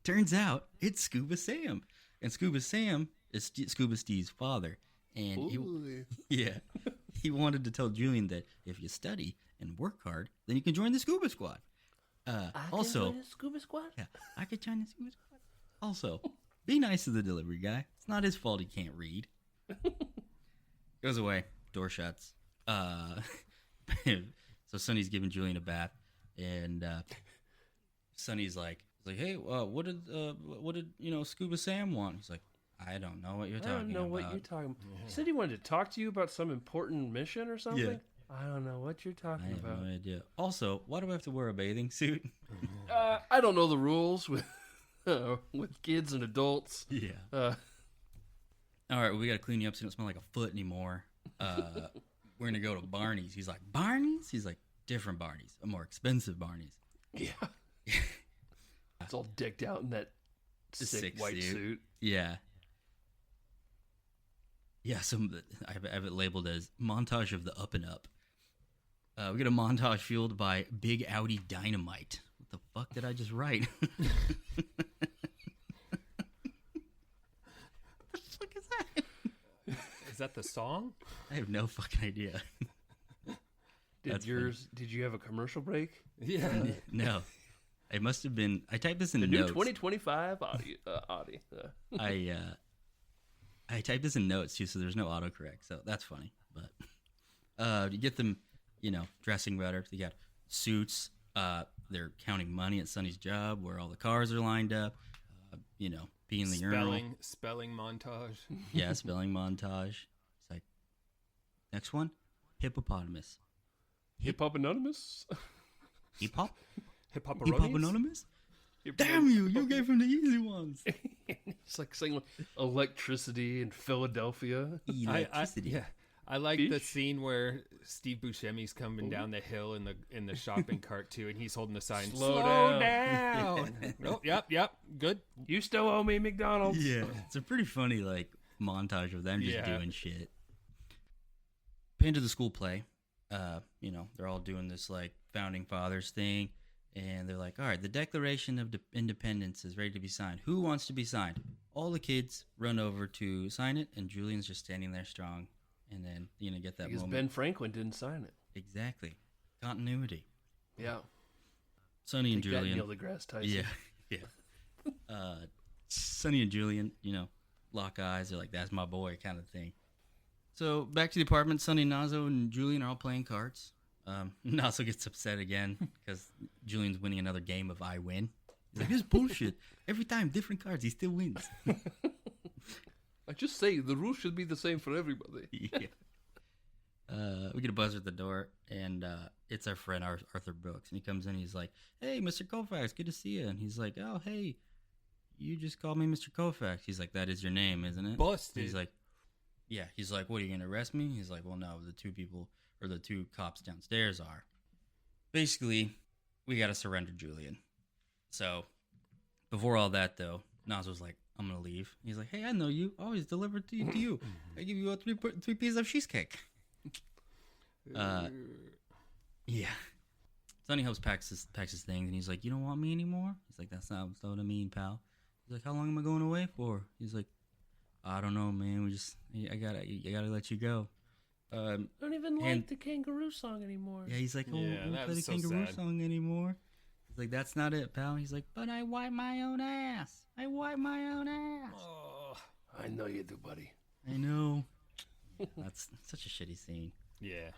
Turns out it's Scuba Sam. And Scuba Sam is Scuba Steve's father. And he wanted to tell Julian that if you study and work hard, then you can join the Scuba Squad. I can join the Scuba Squad? Yeah, I could join the Scuba Squad. Also, be nice to the delivery guy. It's not his fault he can't read. Goes away. Door shuts. So Sonny's giving Julian a bath, and Sonny's like, hey, what did Scuba Sam want? He's like, I don't know what you're talking about. I don't know what you're talking about. He said he wanted to talk to you about some important mission or something? Yeah. I don't know what you're talking about. I have no idea. Also, why do I have to wear a bathing suit? I don't know the rules with kids and adults. Yeah. All right, we got to clean you up so you don't smell like a foot anymore. We're going to go to Barney's. He's like, Barney's? He's like, different Barney's, a more expensive Barney's. Yeah. It's all decked out in that sick white suit. Yeah. Yeah, I have it labeled as montage of the up and up. We get a montage fueled by Big Audi Dynamite. What the fuck did I just write? that the song? I have no fucking idea. Did you have a commercial break? Yeah. No. It must have been. I typed this in The notes. new 2025 Audi. I typed this in notes too, so there's no autocorrect. So that's funny. But you get them, dressing better. They got suits. They're counting money at Sonny's job, where all the cars are lined up. Being the urinal. Spelling montage. Yeah, spelling montage. It's like, next one, hippopotamus. Hip Hop Anonymous. Hip hop. Hip hop Anonymous. Damn you! You gave him the easy ones. It's like saying electricity in Philadelphia. Electricity. I like Fish? the scene where Steve Buscemi's coming down the hill in the shopping cart too, and he's holding the sign. Slow down. Oh, yep. Good. You still owe me McDonald's. Yeah, it's a pretty funny montage of them just doing shit. Pan to the school play. They're all doing this founding fathers thing, and they're like, all right, the Declaration of Independence is ready to be signed. Who wants to be signed? All the kids run over to sign it, and Julian's just standing there strong. And then get that because moment. Ben Franklin didn't sign it. Exactly, continuity. Yeah. Sonny and Take that, Julian. Neil deGrasse Tyson. Yeah. Sonny and Julian, lock eyes. They're like, "That's my boy," kind of thing. So back to the apartment. Sonny, Nazo, and Julian are all playing cards. Nazo gets upset again because Julian's winning another game of I win. He's like, "This is bullshit. Every time, different cards. He still wins." I just say the rules should be the same for everybody. Yeah. We get a buzzer at the door, and it's our friend Arthur Brooks. And he comes in, he's like, "Hey, Mr. Koufax, good to see you." And he's like, "Oh, hey, you just called me Mr. Koufax." He's like, "That is your name, isn't it?" Busted. He's like, "Yeah." He's like, "What, are you going to arrest me?" He's like, "Well, no, the two cops downstairs are." Basically, we got to surrender Julian. So, before all that, though, Nas was like, "I'm going to leave." He's like, "Hey, I know you. I always deliver to you. I give you three pieces of cheesecake." Yeah. Sonny helps packs his things, and he's like, "You don't want me anymore?" He's like, That's not what I mean, pal." He's like, "How long am I going away for?" He's like, "I don't know, man. I gotta let you go." I don't even like the Kangaroo song anymore. Yeah, he's like, "Oh, Yeah, we'll that play the was so Kangaroo sad. song anymore." He's like, "That's not it, pal." He's like, "But I wipe my own ass. I wipe my own ass." Oh, I know you do, buddy. I know. That's such a shitty scene. yeah.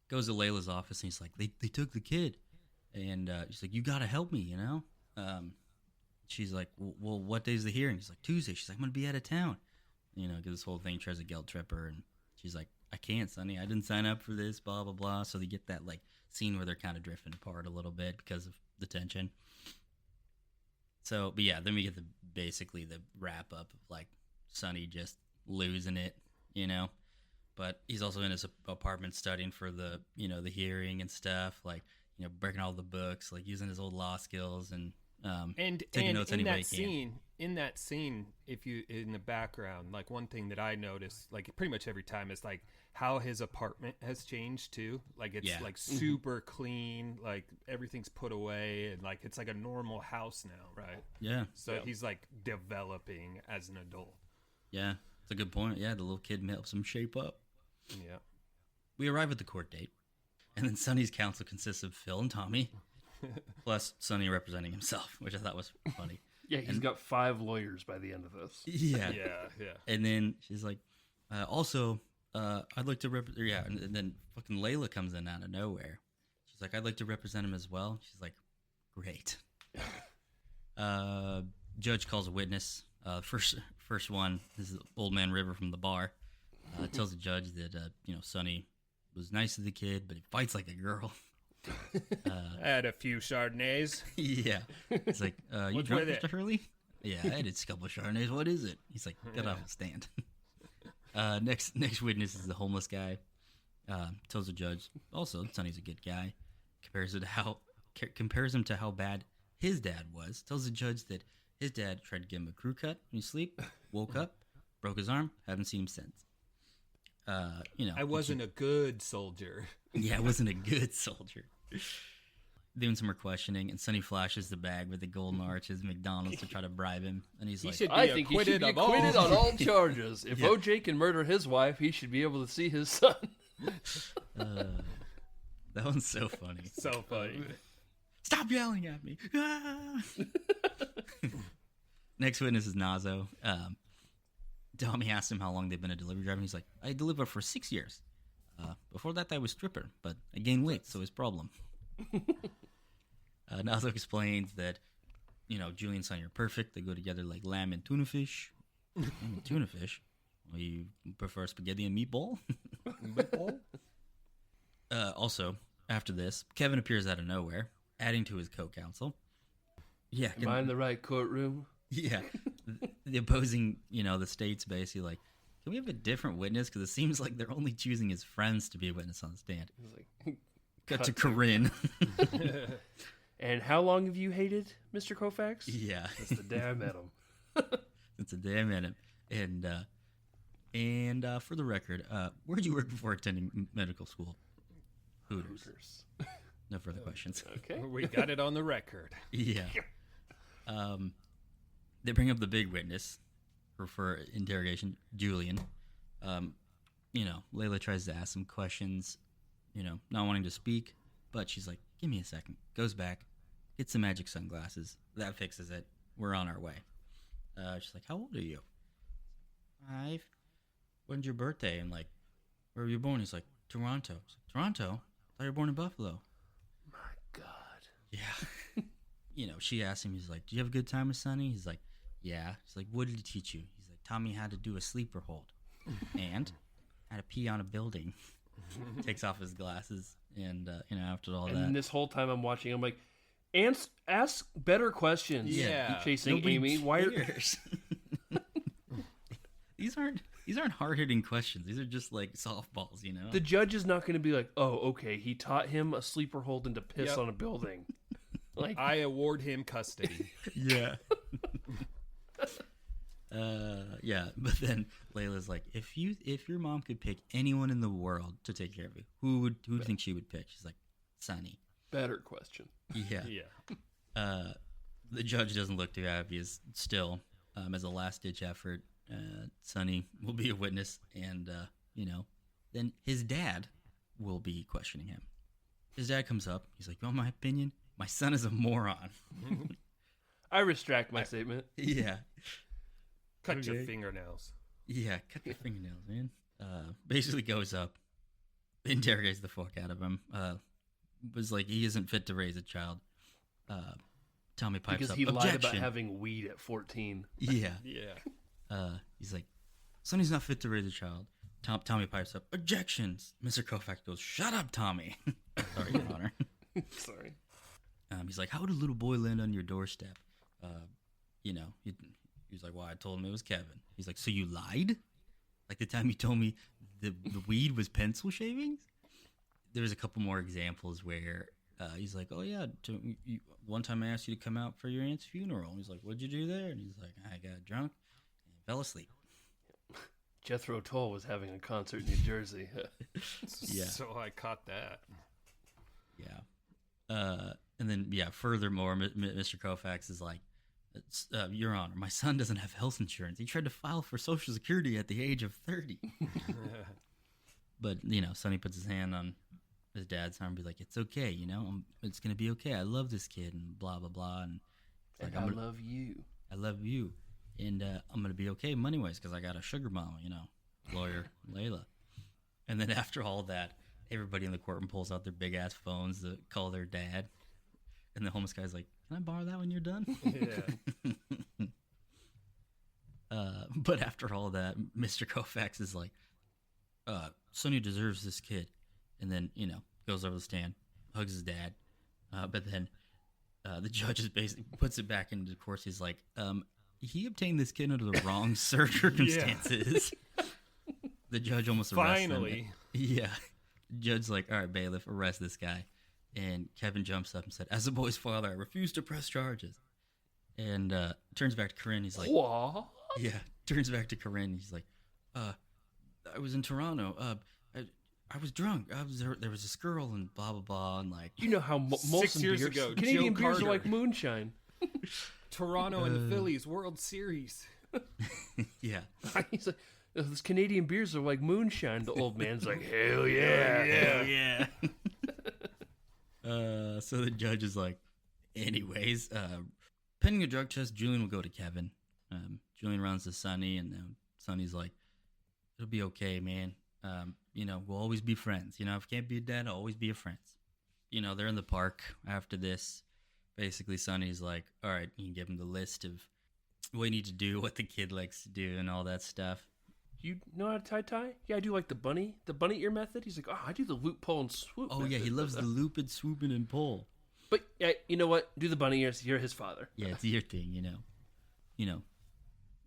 Goes to Layla's office, and he's like, they took the kid. And she's like, "You got to help me, She's like, well, what day's the hearing?" He's like, "Tuesday." She's like, "I'm going to be out of town." Because this whole thing tries to guilt trip her. And she's like, "I can't, Sonny. I didn't sign up for this, blah, blah, blah." So they get that scene where they're kind of drifting apart a little bit because of the tension. So, but yeah, then we get basically the wrap up of Sonny just losing it, But he's also in his apartment studying for the hearing and stuff, breaking all the books, using his old law skills and taking notes in any way that he can. scene, in that scene, if you in the background, one thing that I noticed, pretty much every time, is how his apartment has changed too. It's Yeah. super clean, everything's put away, and it's like a normal house now, right? Yeah, So he's developing as an adult. yeah, it's a good point. Yeah, the little kid helps him shape up. Yeah. We arrive at the court date, and then Sonny's counsel consists of Phil and Tommy, plus Sonny representing himself, which I thought was funny. Yeah, he's got 5 lawyers by the end of this. Yeah. Yeah. And then she's like, also, I'd like to and then fucking Layla comes in out of nowhere. She's like, "I'd like to represent him as well." She's like, "Great." Judge calls a witness. First one is Old Man River from the bar. Tells the judge that Sonny was nice to the kid, but he fights like a girl. I had a few Chardonnays. Yeah. It's like, "You What's drunk, with it?" Mr. Hurley?" "Yeah, I had a couple of Chardonnays. What is it?" He's like, "Get off the stand." Next witness is the homeless guy. Tells the judge, also, Sonny's a good guy. Compares him to how bad his dad was. Tells the judge that his dad tried to give him a crew cut when he sleep, woke up, broke his arm, haven't seen him since. I wasn't a good soldier. Yeah, I wasn't a good soldier. doing some more questioning, and Sonny flashes the bag with the golden arches, McDonald's, to try to bribe him. And he's He like, should be I think he should be acquitted on all charges. If Yeah. OJ can murder his wife, he should be able to see his son. that one's so funny. So funny. Stop yelling at me. Ah! Next witness is Nazo. Tommy asks him how long they've been a delivery driver. And he's like, I delivered for 6 years. Before that, I was stripper, but I gained weight, so it's problem. Nazo explains that, Julian and Sonny are perfect. They go together like lamb and tuna fish. Lamb and tuna fish? Well, you prefer spaghetti and meatball? Meatball? Also, after this, Kevin appears out of nowhere, adding to his co-counsel. Yeah. Am I in the right courtroom? Yeah. The opposing, the state's basically like, can we have a different witness? Because it seems like they're only choosing his friends to be a witness on the stand. He's like, Cut to Corinne. and how long have you hated Mr. Koufax? Yeah. That's the day I met him. It's a day I met him. And for the record, where did you work before attending medical school? Hooters. No further questions. Okay. We got it on the record. Yeah. They bring up the big witness for interrogation, Julian. Layla tries to ask some questions, not wanting to speak, but she's like, give me a second. Goes back, gets some magic sunglasses. That fixes it. We're on our way. She's like, how old are you? 5. When's your birthday? And like, where were you born? He's like, Toronto. Toronto? I thought you were born in Buffalo. My God. Yeah. She asked him, he's like, do you have a good time with Sonny? He's like, yeah. She's like, what did he teach you? He's like, taught me how to do a sleeper hold and how to pee on a building. Takes off his glasses, and after all And that, this whole time I'm watching, I'm like, ask better questions. Yeah. You chasing Nobody Amy. Why are cares. These aren't hard hitting questions. These are just like softballs, the judge is not going to be like, oh, okay, he taught him a sleeper hold and to piss Yep. on a building. Like, I award him custody. Yeah. Yeah, but then Layla's like, if your mom could pick anyone in the world to take care of you, who do you think she would pick? She's like, Sonny. better question. Yeah. Yeah. The judge doesn't look too happy. Is still, as a last ditch effort, Sonny will be a witness, and then his dad will be questioning him. His dad comes up. He's like, "You want my opinion? My son is a moron." I retract my statement. Yeah. Cut your Okay. fingernails. Yeah, cut your fingernails, man. Basically goes up, interrogates the fuck out of him. Was like, he isn't fit to raise a child. Tommy pipes Because up, he lied about objection. having weed at 14. Yeah. Yeah. He's like, Sonny's not fit to raise a child. Tommy pipes up, objections. Mr. Koufax goes, shut up, Tommy. Sorry, Your Honor. Sorry. He's like, how would a little boy land on your doorstep? He's like, well, I told him it was Kevin. He's like, so you lied? Like the time you told me the weed was pencil shavings? There's a couple more examples where he's like, oh, yeah, one time I asked you to come out for your aunt's funeral. He's like, what'd you do there? And he's like, I got drunk and fell asleep. Jethro Tull was having a concert in New Jersey. Yeah. So I caught that. Yeah. And then, furthermore, Mr. Koufax is like, Your Honor, my son doesn't have health insurance. He tried to file for Social Security at the age of 30. But, Sonny puts his hand on his dad's arm and be like, it's okay, it's going to be okay. I love this kid and blah, blah, blah. And, And like, I love you. I love you. And I'm going to be okay money-wise because I got a sugar mama, lawyer, Layla. And then after all that, everybody in the courtroom pulls out their big-ass phones to call their dad. And the homeless guy's like, can I borrow that when you're done? Yeah. But after all that, Mr. Koufax is like, Sonny deserves this kid. And then, goes over the stand, hugs his dad. But then the judge is basically puts it back into course. He's like, he obtained this kid under the wrong circumstances. The judge almost arrests him. Finally. Yeah. The judge's like, all right, bailiff, arrest this guy. And Kevin jumps up and said, as a boy's father, I refuse to press charges. And turns back to Corinne. He's like, What? yeah. Turns back to Corinne. He's like, I was in Toronto. I was drunk. There was this girl and blah blah blah and like You know how Molson years beers, ago, Canadian Joe beers are Carter. like moonshine. Toronto and the Phillies World Series. yeah. He's like, those Canadian beers are like moonshine. The old man's like, hell yeah. Yeah. So the judge is like, anyways, pending a drug test, Julian will go to Kevin. Julian runs to Sonny, and Sonny's like, it'll be okay, man. We'll always be friends. If you can't be a dad, I'll always be a friend. They're in the park after this. Basically, Sonny's like, all right, you can give him the list of what you need to do, what the kid likes to do, and all that stuff. You know how to tie? Yeah, I do like the bunny ear method. He's like, I do the loop, pull, and swoop. Oh, method. yeah, he loves the loop and swooping and pull. But yeah, you know what? Do the bunny ears. You're his father. Yeah, it's your thing,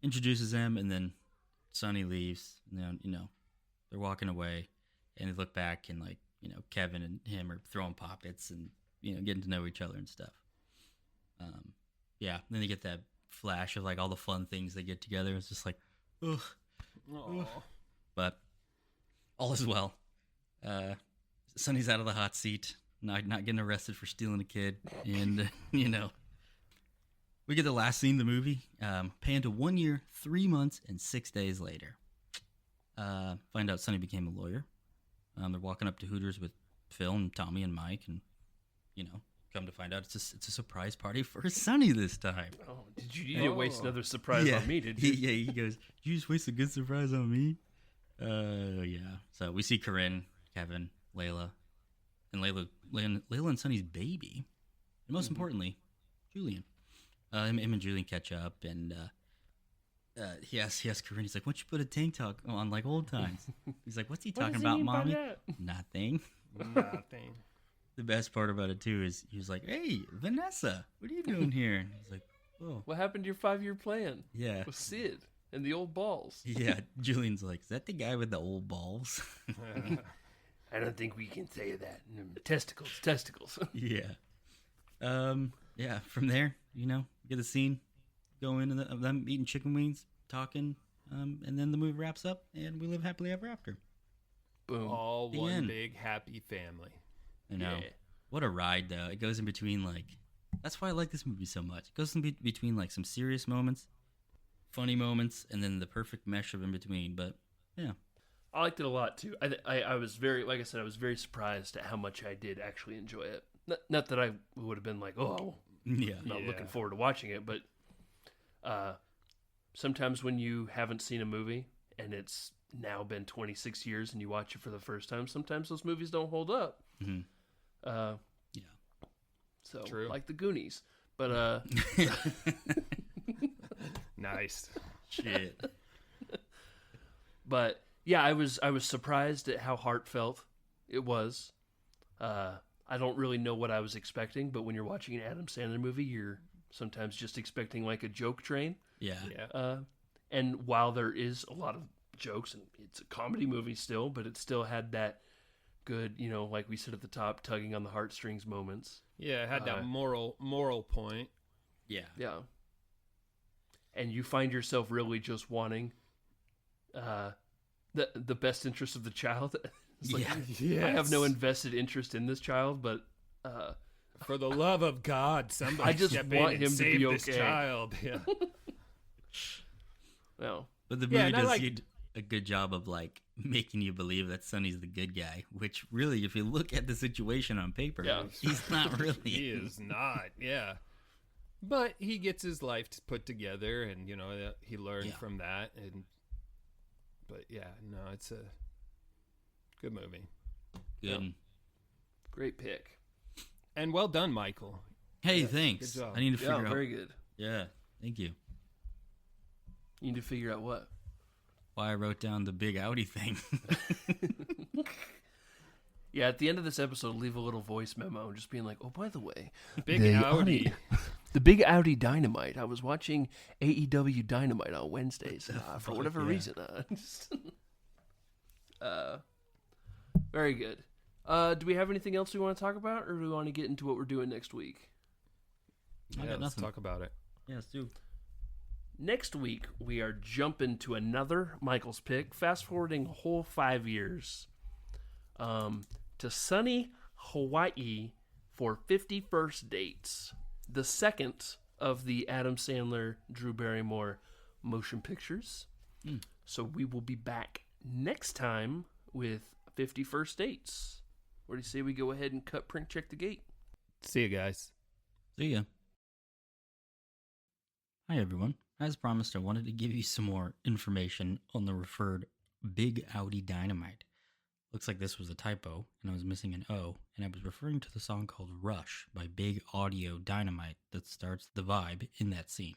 Introduces them, and then Sonny leaves, and then, they're walking away, and they look back, and Kevin and him are throwing poppets and, getting to know each other and stuff. Then they get that flash of all the fun things they get together. It's just like, ugh. Aww. But all is well. Sonny's out of the hot seat, not getting arrested for stealing a kid, and we get the last scene of the movie. Pan to 1 year, 3 months, and 6 days later. Find out Sonny became a lawyer. They're walking up to Hooters with Phil and Tommy and Mike, and come to find out it's a surprise party for Sonny this time. Oh, you didn't waste another surprise on me, did you? He goes, did you just waste a good surprise on me? Yeah. So we see Corinne, Kevin, Layla, and Layla and Sonny's baby. And most importantly, Julian. Him and Julian catch up, and he asks Corinne, he's like, why don't you put a tank top on like old times? He's like, what's he talking about, Mommy? Nothing. Nothing. The best part about it, too, is he was like, hey, Vanessa, what are you doing here? And he's like, oh. What happened to your 5-year plan? Yeah. With Sid and the old balls. Yeah, Julian's like, is that the guy with the old balls? I don't think we can say that. Testicles. Yeah. Yeah, from there, get the scene, go into of them eating chicken wings, talking, and then the movie wraps up, and we live happily ever after. Boom. All The one end. big happy family. I know. Yeah. What a ride, though. It goes in between, that's why I like this movie so much. It goes in between, some serious moments, funny moments, and then the perfect mesh of in between. But, yeah. I liked it a lot, too. I was very, like I said, I was very surprised at how much I did actually enjoy it. Not that I would have been like, oh, Yeah. I'm not looking forward to watching it, but sometimes when you haven't seen a movie and it's now been 26 years and you watch it for the first time, sometimes those movies don't hold up. Mm-hmm. Yeah. So, True. like the Goonies. But, Nice. Shit. but yeah, I was surprised at how heartfelt it was. I don't really know what I was expecting, but when you're watching an Adam Sandler movie, you're sometimes just expecting like a joke train. Yeah. Yeah. And while there is a lot of jokes, and it's a comedy movie still, but it still had that good, like we said at the top, tugging on the heartstrings moments. Yeah, it had that moral point. Yeah. Yeah. And you find yourself really just wanting the best interest of the child. It's like, Yes. I have no invested interest in this child, but For the love of God, somebody I just step want in him and to save be this okay. child. Yeah. well, But the Yeah, movie and I does a good job of making you believe that Sonny's the good guy, which really, if you look at the situation on paper, Yeah. he's not really. He is not. Yeah. But he gets his life put together, and he learned from that. But yeah, no, it's a good movie. Good. Yeah. Great pick. And well done, Michael. Hey, Yeah, thanks. good job. I need to Yeah, figure out. very good. Yeah, thank you. You need to figure out what. Why I wrote down the big Audi thing. Yeah, at the end of this episode, leave a little voice memo, just being like, "Oh, by the way, Big the Audi. the big Audi Dynamite. I was watching AEW Dynamite on Wednesdays for whatever yeah. reason. Very good. Do we have anything else we want to talk about, or do we want to get into what we're doing next week? I Yeah, got let's nothing. talk about it. Yes, do. Next week, we are jumping to another Michael's pick, fast forwarding a whole 5 years. to sunny Hawaii for 50 First Dates, the second of the Adam Sandler, Drew Barrymore motion pictures. So we will be back next time with 50 First Dates. Where do you say we go ahead and cut, print, check the gate? See you guys. See ya. Hi, everyone. As promised, I wanted to give you some more information on the referred Big Audi Dynamite. Looks like this was a typo, and I was missing an O, and I was referring to the song called Rush by Big Audio Dynamite that starts the vibe in that scene.